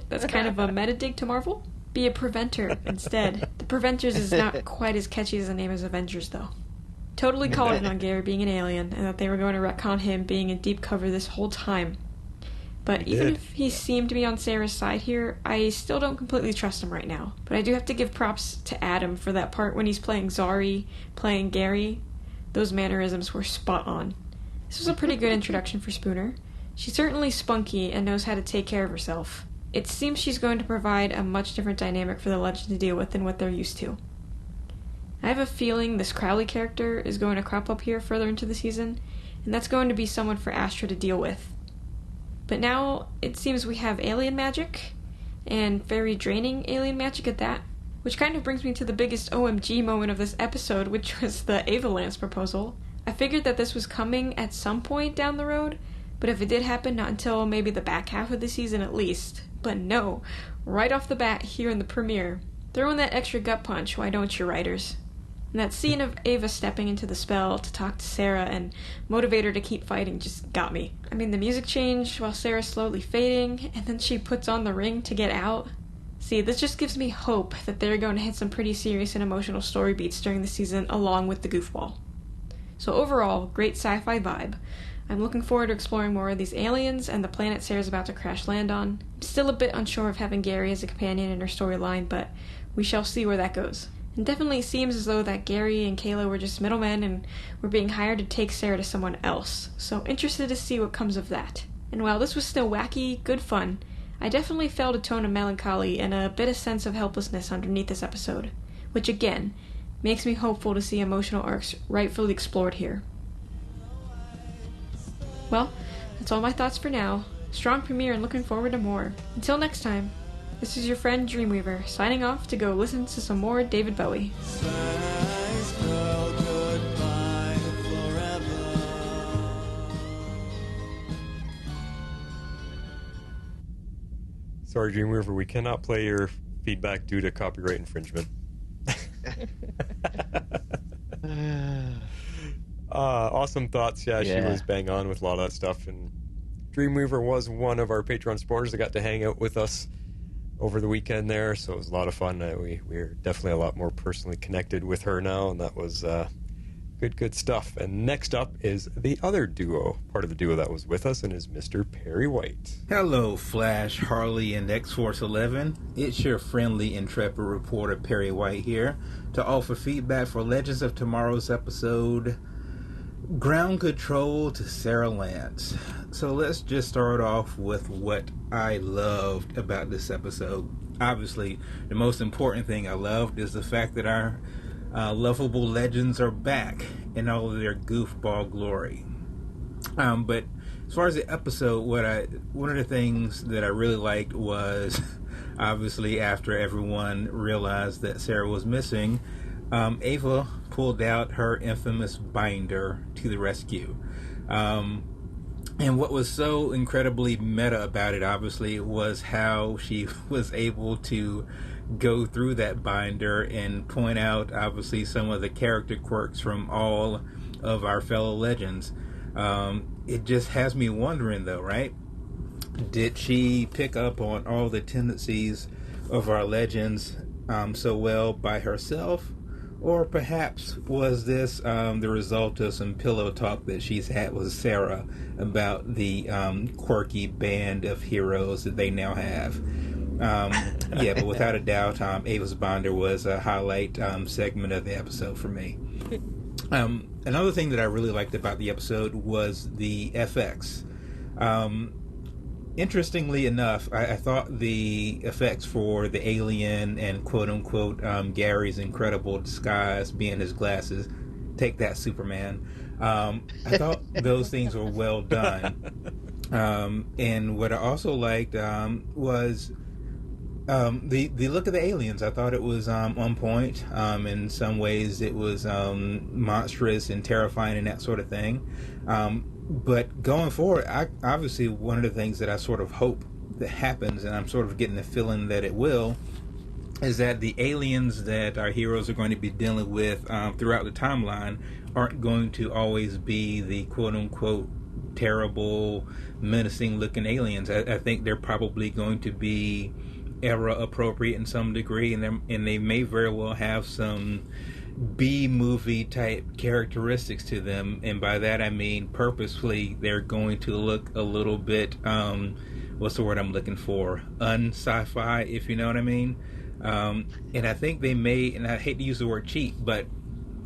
That's kind of a meta dig to Marvel. Be a Preventer instead. The Preventers is not quite as catchy as the name as Avengers, though. Totally called it on Gary being an alien, and that they were going to retcon him being in deep cover this whole time. But even if he seemed to be on Sarah's side here, I still don't completely trust him right now. But I do have to give props to Adam for that part when he's playing Zari, playing Gary. Those mannerisms were spot on. This was a pretty good introduction for Spooner. She's certainly spunky and knows how to take care of herself. It seems she's going to provide a much different dynamic for the Legend to deal with than what they're used to. I have a feeling this Crowley character is going to crop up here further into the season, and that's going to be someone for Astra to deal with. But now, it seems we have alien magic, and very draining alien magic at that, which kind of brings me to the biggest OMG moment of this episode, which was the Ava Lance proposal. I figured that this was coming at some point down the road, but if it did happen, not until maybe the back half of the season at least. But no, right off the bat here in the premiere, throw in that extra gut punch, why don't you, writers? And that scene of Ava stepping into the spell to talk to Sarah and motivate her to keep fighting just got me. I mean, the music changed while Sarah's slowly fading, and then she puts on the ring to get out. See, this just gives me hope that they're going to hit some pretty serious and emotional story beats during the season along with the goofball. So overall, great sci-fi vibe. I'm looking forward to exploring more of these aliens and the planet Sarah's about to crash land on. I'm still a bit unsure of having Gary as a companion in her storyline, but we shall see where that goes. It definitely seems as though that Gary and Kayla were just middlemen and were being hired to take Sarah to someone else, so interested to see what comes of that. And while this was still wacky, good fun, I definitely felt a tone of melancholy and a bit of sense of helplessness underneath this episode, which again, makes me hopeful to see emotional arcs rightfully explored here. Well, that's all my thoughts for now. Strong premiere and looking forward to more. Until next time, this is your friend Dreamweaver, signing off to go listen to some more David Bowie. Sorry, Dreamweaver, we cannot play your feedback due to copyright infringement. Awesome thoughts. Yeah, she was bang on with a lot of that stuff. And Dreamweaver was one of our Patreon supporters that got to hang out with us over the weekend there, so it was a lot of fun. We're definitely a lot more personally connected with her now, and that was good stuff. And next up is the other duo, part of the duo that was with us, and is Mr. Perry White. Hello, Flash, Harley, and X-Force 11. It's your friendly, intrepid reporter, Perry White, here to offer feedback for Legends of Tomorrow's episode, Ground Control to Sara Lance. So let's just start off with what I loved about this episode. Obviously, the most important thing I loved is the fact that our lovable legends are back in all of their goofball glory. But as far as the episode, one of the things that I really liked was, obviously, after everyone realized that Sara was missing, Ava pulled out her infamous binder to the rescue. And what was so incredibly meta about it, obviously, was how she was able to go through that binder and point out, obviously, some of the character quirks from all of our fellow legends. It just has me wondering, though, right? Did she pick up on all the tendencies of our legends so well by herself? Or perhaps was this the result of some pillow talk that she's had with Sara about the quirky band of heroes that they now have? Yeah, but without a doubt, Ava's binder was a highlight segment of the episode for me. Another thing that I really liked about the episode was the FX. Interestingly enough, I thought the effects for the alien and quote-unquote Gary's incredible disguise, being his glasses, take that Superman, I thought those things were well done. And what I also liked was the look of the aliens. I thought it was on point. In some ways it was monstrous and terrifying and that sort of thing. But going forward, obviously one of the things that I sort of hope that happens, and I'm sort of getting the feeling that it will, is that the aliens that our heroes are going to be dealing with throughout the timeline aren't going to always be the quote-unquote terrible, menacing-looking aliens. I think they're probably going to be era-appropriate in some degree, and they may very well have some B-movie type characteristics to them, and by that I mean purposefully they're going to look a little bit what's the word I'm looking for, un-sci-fi, if you know what I mean. And I think they may, and I hate to use the word cheap, but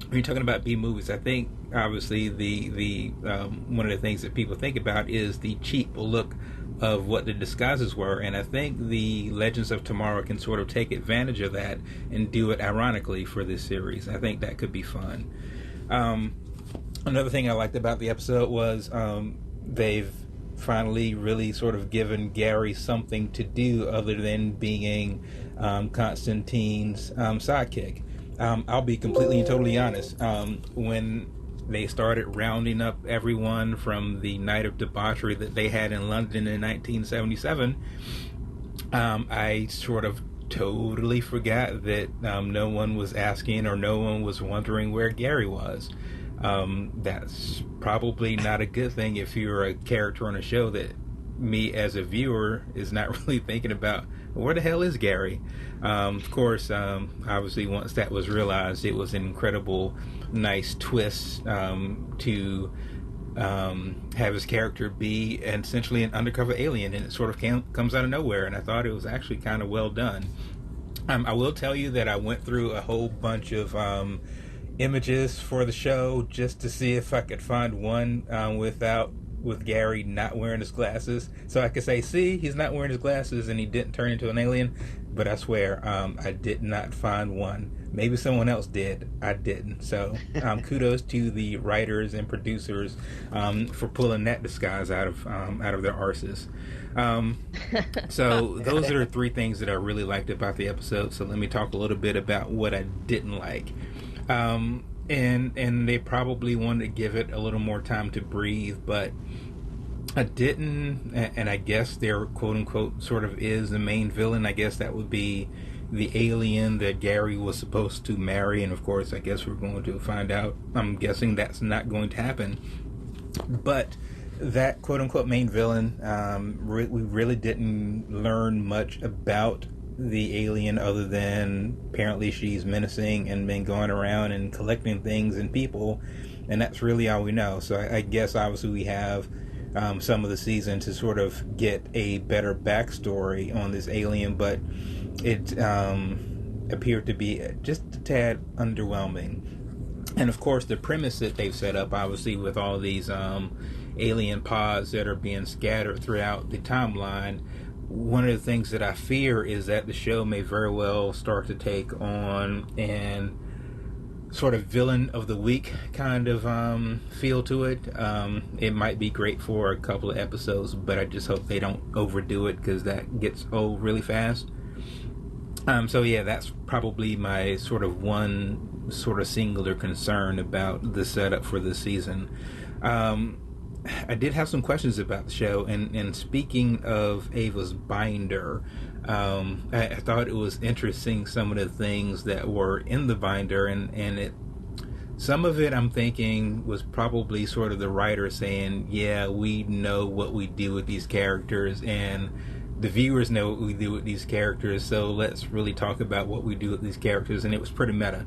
when you're talking about B-movies, I think obviously the one of the things that people think about is the cheap look of what the disguises were, and I think the Legends of Tomorrow can sort of take advantage of that and do it ironically for this series. I think that could be fun. Another thing I liked about the episode was they've finally really sort of given Gary something to do other than being Constantine's sidekick. I'll be completely and totally honest. When they started rounding up everyone from the night of debauchery that they had in London in 1977, I sort of totally forgot that no one was asking or no one was wondering where Gary was. That's probably not a good thing if you're a character on a show that me as a viewer is not really thinking about where the hell is Gary. Of course, obviously once that was realized, it was an incredible nice twist to have his character be essentially an undercover alien, and it sort of comes out of nowhere, and I thought it was actually kind of well done. I will tell you that I went through a whole bunch of images for the show just to see if I could find one with Gary not wearing his glasses, so I could say, see, he's not wearing his glasses and he didn't turn into an alien. but I swear I did not find one. Maybe someone else did. I didn't. So kudos to the writers and producers for pulling that disguise out of their arses. So those are the three things that I really liked about the episode. So let me talk a little bit about what I didn't like. And they probably wanted to give it a little more time to breathe, but I didn't. And I guess there, quote unquote, sort of is the main villain. I guess that would be the alien that Gary was supposed to marry, and of course I guess we're going to find out. I'm guessing that's not going to happen, but that quote-unquote main villain, we really didn't learn much about the alien other than apparently she's menacing and been going around and collecting things and people, and that's really all we know. So I guess obviously we have some of the season to sort of get a better backstory on this alien, but it appeared to be just a tad underwhelming. And of course the premise that they've set up, obviously with all these alien pods that are being scattered throughout the timeline, one of the things that I fear is that the show may very well start to take on an sort of villain of the week kind of feel to it. It might be great for a couple of episodes, but I just hope they don't overdo it, because that gets old really fast. So yeah, that's probably my sort of one sort of singular concern about the setup for this season. I did have some questions about the show, and speaking of Ava's binder, I thought it was interesting some of the things that were in the binder, and some of it I'm thinking was probably sort of the writer saying, yeah, we know what we do with these characters, and the viewers know what we do with these characters, so let's really talk about what we do with these characters. And it was pretty meta.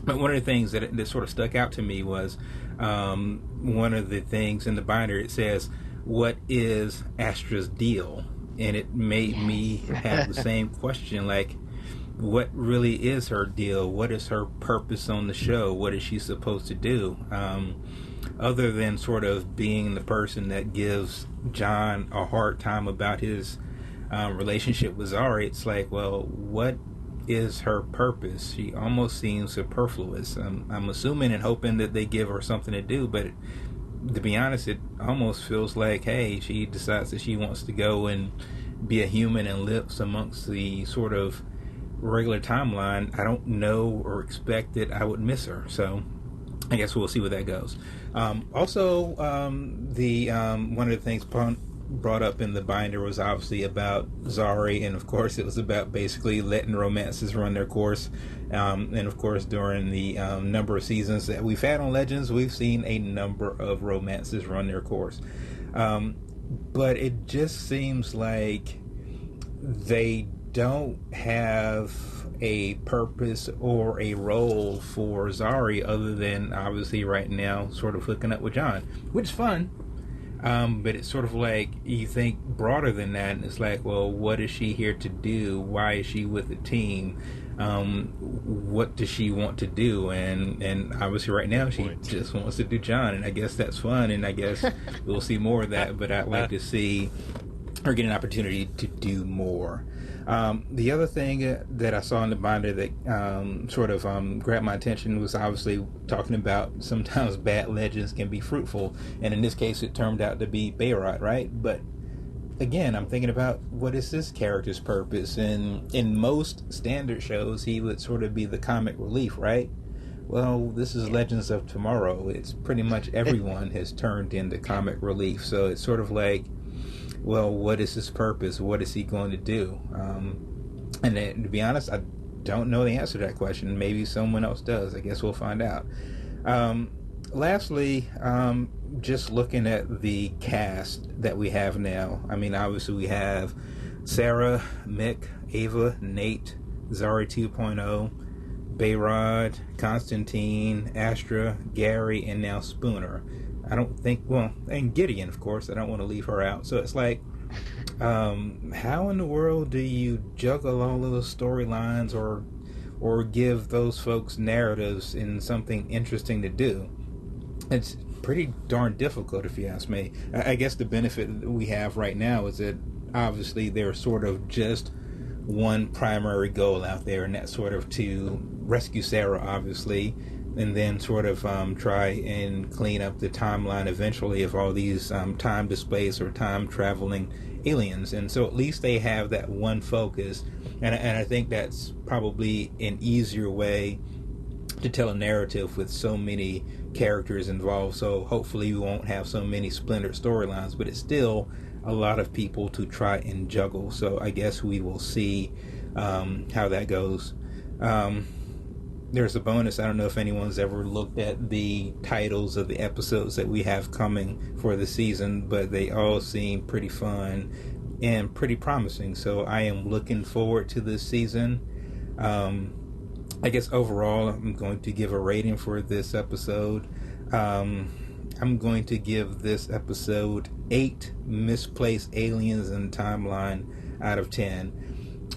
But one of the things that sort of stuck out to me was one of the things in the binder, it says, what is Astra's deal? And it made me have the same question, like, what really is her deal? What is her purpose on the show? What is she supposed to do? Other than sort of being the person that gives John a hard time about his relationship with Zari, it's like, well, what is her purpose? She almost seems superfluous. I'm assuming and hoping that they give her something to do, but to be honest, it almost feels like, hey, she decides that she wants to go and be a human and live amongst the sort of regular timeline. I don't know or expect that I would miss her, so I guess we'll see where that goes. Also, the one of the things brought up in the binder was obviously about Zari, and of course it was about basically letting romances run their course. And of course, during the number of seasons that we've had on Legends, we've seen a number of romances run their course. But it just seems like they don't have a purpose or a role for Zari other than obviously right now sort of hooking up with John, which is fun. But it's sort of like you think broader than that, and it's like, well, what is she here to do? Why is she with the team? What does she want to do? And obviously right now she just wants to do John, and I guess that's fun, and I guess we'll see more of that, but I'd like to see her get an opportunity to do more. The other thing that I saw in the binder that sort of grabbed my attention was obviously talking about sometimes bad legends can be fruitful, and in this case it turned out to be Bayrod, right? But again, I'm thinking about what is this character's purpose, and in most standard shows he would sort of be the comic relief, right? Well, this is Legends of Tomorrow. It's pretty much everyone has turned into comic relief, so it's sort of like, well, what is his purpose? What is he going to do? And then, to be honest, I don't know the answer to that question. Maybe someone else does. I guess we'll find out. Lastly, just looking at the cast that we have now. I mean, obviously we have Sarah, Mick, Ava, Nate, Zari 2.0, Bayrod, Constantine, Astra, Gary, and now Spooner. I don't think, well, and Gideon, of course. I don't want to leave her out. So it's like, how in the world do you juggle all of those storylines or give those folks narratives in something interesting to do? It's pretty darn difficult, if you ask me. I guess the benefit that we have right now is that obviously they're sort of just one primary goal out there, and that's sort of to rescue Sarah, obviously, and then sort of try and clean up the timeline eventually of all these time displaced or time traveling aliens. And so at least they have that one focus, and I think that's probably an easier way to tell a narrative with so many characters involved. So hopefully we won't have so many splintered storylines, but it's still a lot of people to try and juggle. So I guess we will see how that goes. There's a bonus. I don't know if anyone's ever looked at the titles of the episodes that we have coming for the season, but they all seem pretty fun and pretty promising. So I am looking forward to this season. I guess overall, I'm going to give a rating for this episode. I'm going to give this episode 8 misplaced aliens in timeline out of 10.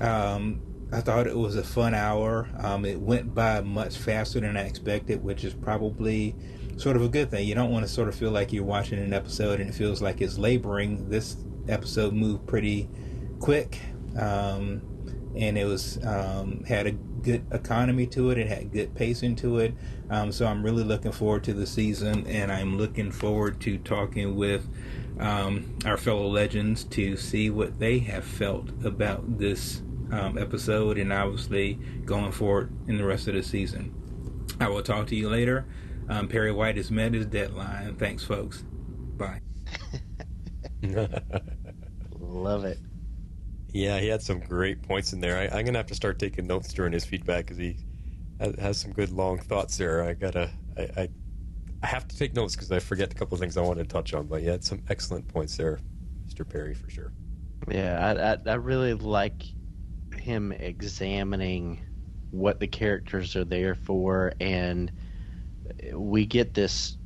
I thought it was a fun hour. It went by much faster than I expected, which is probably sort of a good thing. You don't want to sort of feel like you're watching an episode and it feels like it's laboring. This episode moved pretty quick, and it was had a good economy to it. It had good pacing to it. So I'm really looking forward to the season, and I'm looking forward to talking with our fellow legends to see what they have felt about this episode, and obviously going forward in the rest of the season. I will talk to you later. Perry White has met his deadline. Thanks, folks. Bye. Love it. Yeah, he had some great points in there. I'm going to have to start taking notes during his feedback because he has some good long thoughts there. I have to take notes because I forget a couple of things I wanted to touch on, but he had some excellent points there, Mr. Perry, for sure. Yeah, I really like him examining what the characters are there for, and we get this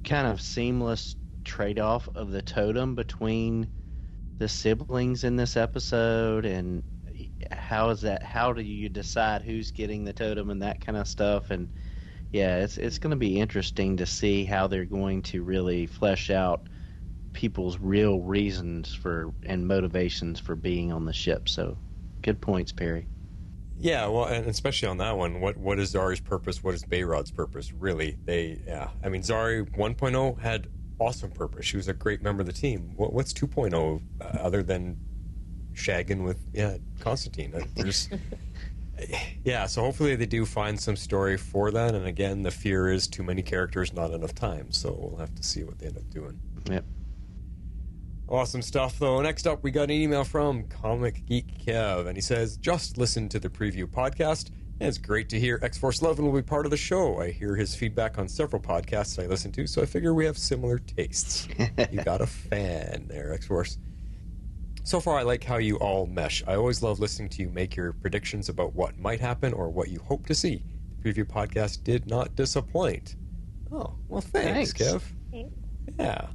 kind of seamless trade-off of the totem between the siblings in this episode, and how do you decide who's getting the totem and that kind of stuff. And yeah, it's going to be interesting to see how they're going to really flesh out people's real reasons for and motivations for being on the ship. So good points, Perry. Yeah, well, and especially on that one, what is Zari's purpose? What is Bayrod's purpose? Really, I mean, Zari 1.0 had awesome purpose. She was a great member of the team. What's 2.0 other than shagging with Constantine? So hopefully they do find some story for that. And again, the fear is too many characters, not enough time. So we'll have to see what they end up doing. Yep. Awesome stuff, though. Next up, we got an email from Comic Geek Kev, and he says, just listen to the preview podcast, and it's great to hear X-Force 11 will be part of the show. I hear his feedback on several podcasts I listen to, so I figure we have similar tastes. You got a fan there, X-Force. So far, I like how you all mesh. I always love listening to you make your predictions about what might happen or what you hope to see. The preview podcast did not disappoint. Oh, well, thanks. Kev. Thanks. Yeah.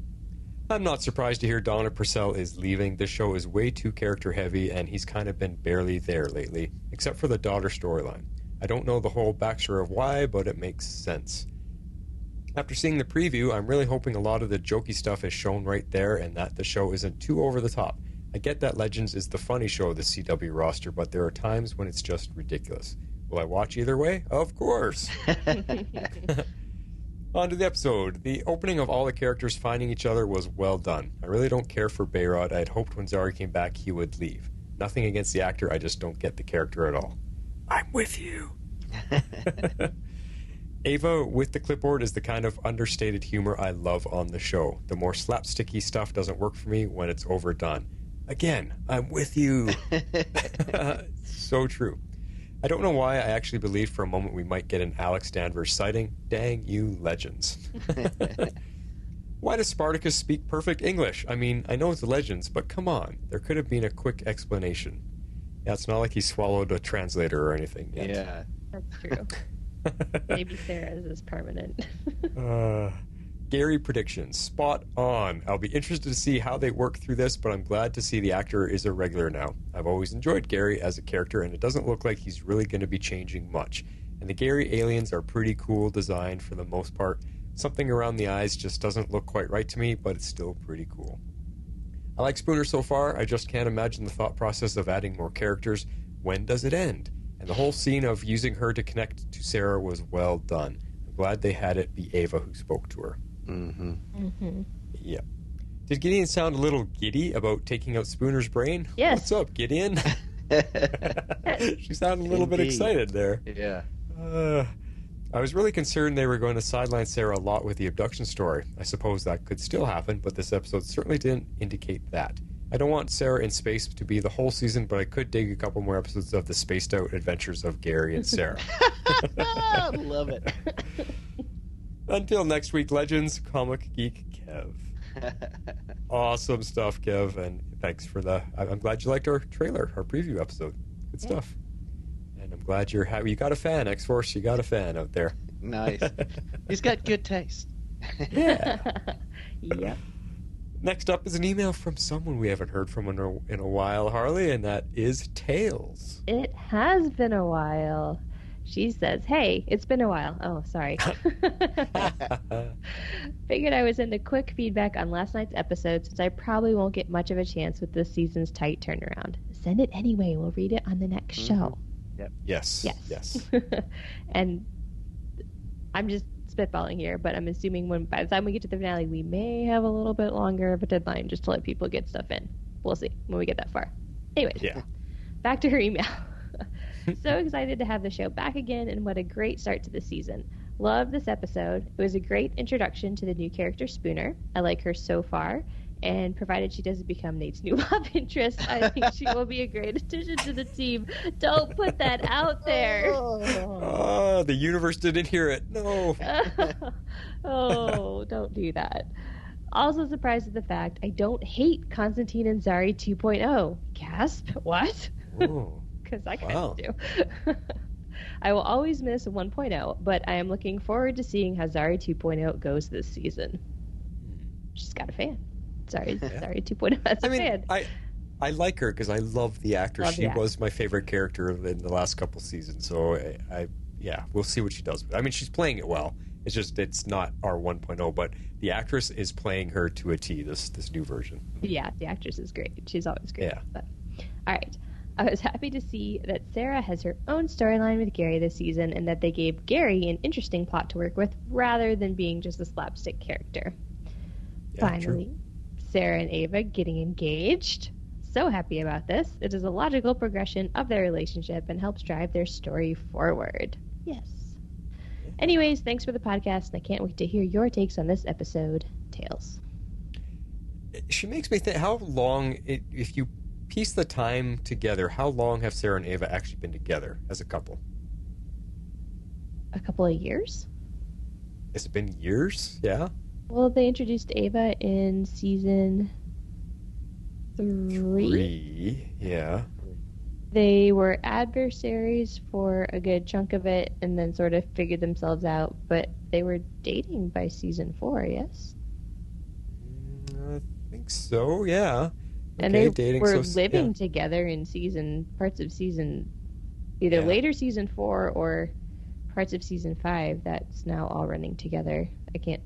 I'm not surprised to hear Donna Purcell is leaving. This show is way too character-heavy, and he's kind of been barely there lately, except for the daughter storyline. I don't know the whole backstory of why, but it makes sense. After seeing the preview, I'm really hoping a lot of the jokey stuff is shown right there and that the show isn't too over the top. I get that Legends is the funny show of the CW roster, but there are times when it's just ridiculous. Will I watch either way? Of course! On to the episode. The opening of all the characters finding each other was well done. I really don't care for Bayrod. I had hoped when Zari came back he would leave. Nothing against the actor, I just don't get the character at all. I'm with you. Ava with the clipboard is the kind of understated humor I love on the show. The more slapsticky stuff doesn't work for me when it's overdone. Again, I'm with you. So true. I don't know why I actually believed for a moment we might get an Alex Danvers sighting. Dang you, Legends. Why does Spartacus speak perfect English? I mean, I know it's the Legends, but come on. There could have been a quick explanation. Yeah, it's not like he swallowed a translator or anything yet. Yeah. That's true. Maybe Sarah's is permanent. Gary predictions. Spot on. I'll be interested to see how they work through this, but I'm glad to see the actor is a regular now. I've always enjoyed Gary as a character, and it doesn't look like he's really going to be changing much. And the Gary aliens are pretty cool designed for the most part. Something around the eyes just doesn't look quite right to me, but it's still pretty cool. I like Spooner so far. I just can't imagine the thought process of adding more characters. when does it end? And the whole scene of using her to connect to Sarah was well done. I'm glad they had it be Ava who spoke to her. Mm-hmm. Mm-hmm. Yeah. Did Gideon sound a little giddy about taking out Spooner's brain? Yes. What's up, Gideon? She sounded a little bit excited there. Yeah. I was really concerned they were going to sideline Sarah a lot with the abduction story. I suppose that could still happen, but this episode certainly didn't indicate that. I don't want Sarah in space to be the whole season, but I could dig a couple more episodes of the spaced out adventures of Gary and Sarah. Love it. Until next week, Legends, Comic Geek Kev. Awesome stuff, Kev, and thanks for I'm glad you liked our trailer, our preview episode. Good stuff. And I'm glad you got a fan, X-Force. You got a fan out there. Nice. He's got good taste. Yeah. Yep. Next up is an email from someone we haven't heard from in a while, Harley, and that is Tails. It has been a while. She says, hey, it's been a while. Oh, sorry. Figured I would send a quick feedback on last night's episode since I probably won't get much of a chance with this season's tight turnaround. Send it anyway. We'll read it on the next show. Yep. Yes. And I'm just spitballing here, but I'm assuming by the time we get to the finale, we may have a little bit longer of a deadline just to let people get stuff in. We'll see when we get that far. Anyways, back to her email. So excited to have the show back again, and what a great start to the season. Love this episode. It was a great introduction to the new character Spooner. I like her so far, and provided she doesn't become Nate's new love interest, I think she will be a great addition to the team. Don't put that out there. Oh, the universe didn't hear it. No. Oh, don't do that. Also surprised at the fact I don't hate Constantine and Zari 2.0. Gasp. What? Because I kind of do. I will always miss 1.0, but I am looking forward to seeing how Zari 2.0 goes this season. She's got a fan. Zari 2.0 has a fan. I like her because I love the actress. She was my favorite character in the last couple seasons. So we'll see what she does. I mean, she's playing it well. It's just it's not our 1.0, but the actress is playing her to a T. This new version. Yeah, the actress is great. She's always great. Yeah. But, all right. I was happy to see that Sarah has her own storyline with Gary this season, and that they gave Gary an interesting plot to work with rather than being just a slapstick character. Yeah, Finally, true. Sarah and Ava getting engaged. So happy about this. It is a logical progression of their relationship and helps drive their story forward. Yes. Anyways, thanks for the podcast, and I can't wait to hear your takes on this episode. Tails. She makes me think, how long, if you piece the time together, how long have Sarah and Ava actually been together as a couple? A couple of years? Has it been years? Yeah. Well, they introduced Ava in season 3. Yeah. They were adversaries for a good chunk of it and then sort of figured themselves out, but they were dating by season 4, yes? I think so, yeah. And they were living together in parts of season, either later season 4 or parts of season 5. That's now all running together. I can't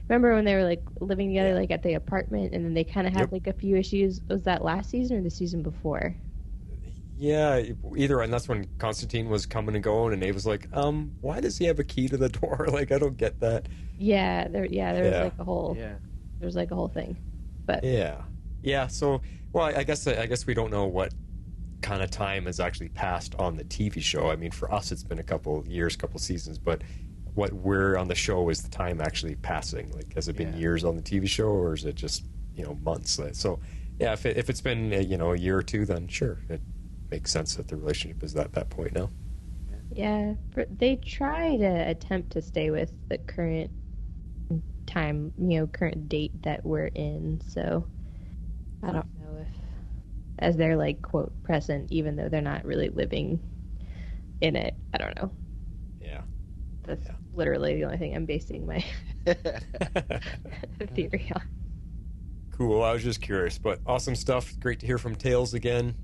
remember when they were like living together, like at the apartment, and then they kind of had like a few issues. Was that last season or the season before? Yeah, either, and that's when Constantine was coming and going, and Ava's like, why does he have a key to the door? Like, I don't get that. Yeah, there was like a whole, there was like a whole thing, but yeah. So, well, I guess we don't know what kind of time has actually passed on the TV show. I mean, for us, it's been a couple years, couple seasons, but what we're on the show is the time actually passing. Like, has it been years on the TV show, or is it just months? So, yeah, if it's been a year or two, then sure, it makes sense that the relationship is at that point now. Yeah, they try to attempt to stay with the current time, current date that we're in. So I don't know if, as they're like quote present, even though they're not really living in it. I don't know. Yeah, that's literally the only thing I'm basing my theory on. Cool. I was just curious, but awesome stuff. Great to hear from Tails again.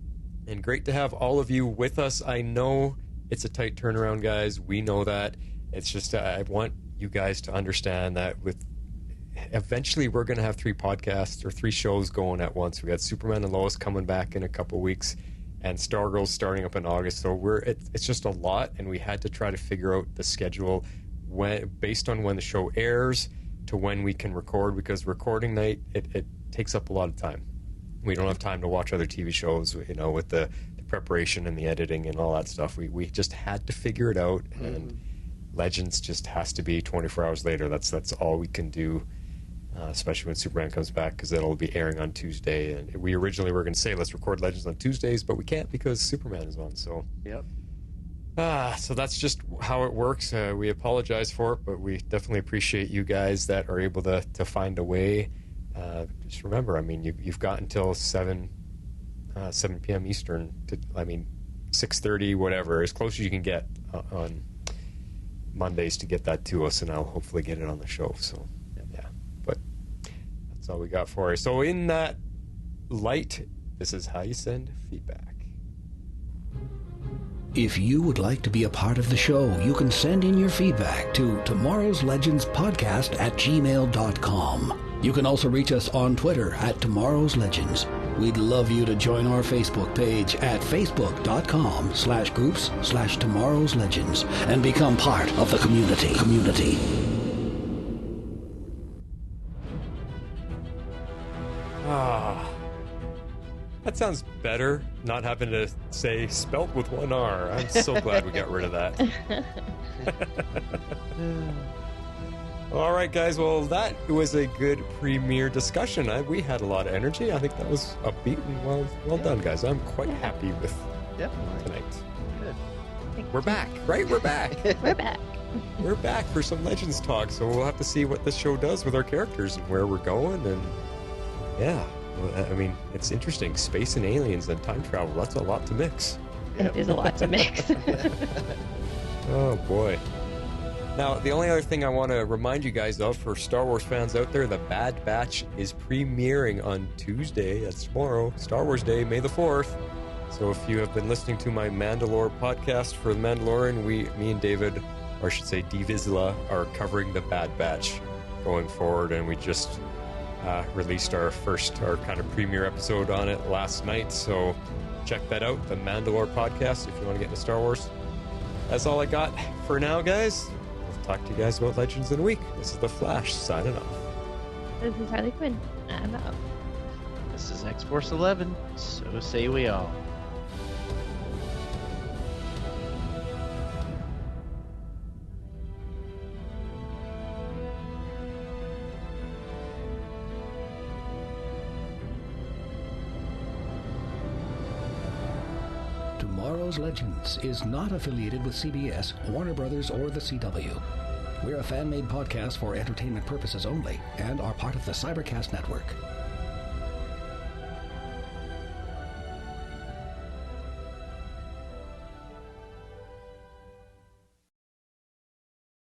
And great to have all of you with us. I know it's a tight turnaround, guys. We know that. It's just I want you guys to understand that eventually we're going to have 3 podcasts or 3 shows going at once. We got Superman and Lois coming back in a couple weeks, and Stargirl's starting up in August. So it's just a lot, and we had to try to figure out the schedule based on when the show airs to when we can record, because recording night, it takes up a lot of time. We don't have time to watch other TV shows, with the preparation and the editing and all that stuff. We just had to figure it out, and Legends just has to be 24 hours later. That's all we can do, especially when Superman comes back, because it'll be airing on Tuesday. And we originally were going to say, let's record Legends on Tuesdays, but we can't because Superman is on. So yep. So that's just how it works. We apologize for it, but we definitely appreciate you guys that are able to find a way. Just remember, you've got until 7 p.m. Eastern, 6:30, whatever, as close as you can get on Mondays to get that to us, and I'll hopefully get it on the show. So, yeah. But that's all we got for you. So in that light, this is how you send feedback. If you would like to be a part of the show, you can send in your feedback to tomorrowslegendspodcast@gmail.com. You can also reach us on Twitter @tomorrowslegends. We'd love you to join our Facebook page at facebook.com/groups/tomorrowslegends and become part of the community. That sounds better, not having to say spelt with one R. I'm so glad we got rid of that. All right, guys. Well, that was a good premiere discussion. We had a lot of energy. I think that was upbeat and well done, guys. I'm quite happy with tonight. Good. We're back, right? We're back. We're back. We're back for some Legends talk, so we'll have to see what this show does with our characters and where we're going. And yeah, it's interesting. Space and aliens and time travel. That's a lot to mix. It is a lot to mix. Oh, boy. Now, the only other thing I want to remind you guys of, for Star Wars fans out there, The Bad Batch is premiering on Tuesday. That's tomorrow, Star Wars Day, May the 4th. So if you have been listening to my Mandalore podcast for The Mandalorian, me and David, or I should say Divizla, are covering The Bad Batch going forward, and we just released our kind of premiere episode on it last night. So check that out, The Mandalore podcast, if you want to get into Star Wars. That's all I got for now, guys. Talk to you guys about Legends in a week. This is The Flash signing off. This is Harley Quinn. I'm out. This is X-Force 11. So say we all. Tomorrow's Legends is not affiliated with CBS, Warner Brothers, or the CW. We're a fan-made podcast for entertainment purposes only and are part of the Cybercast Network.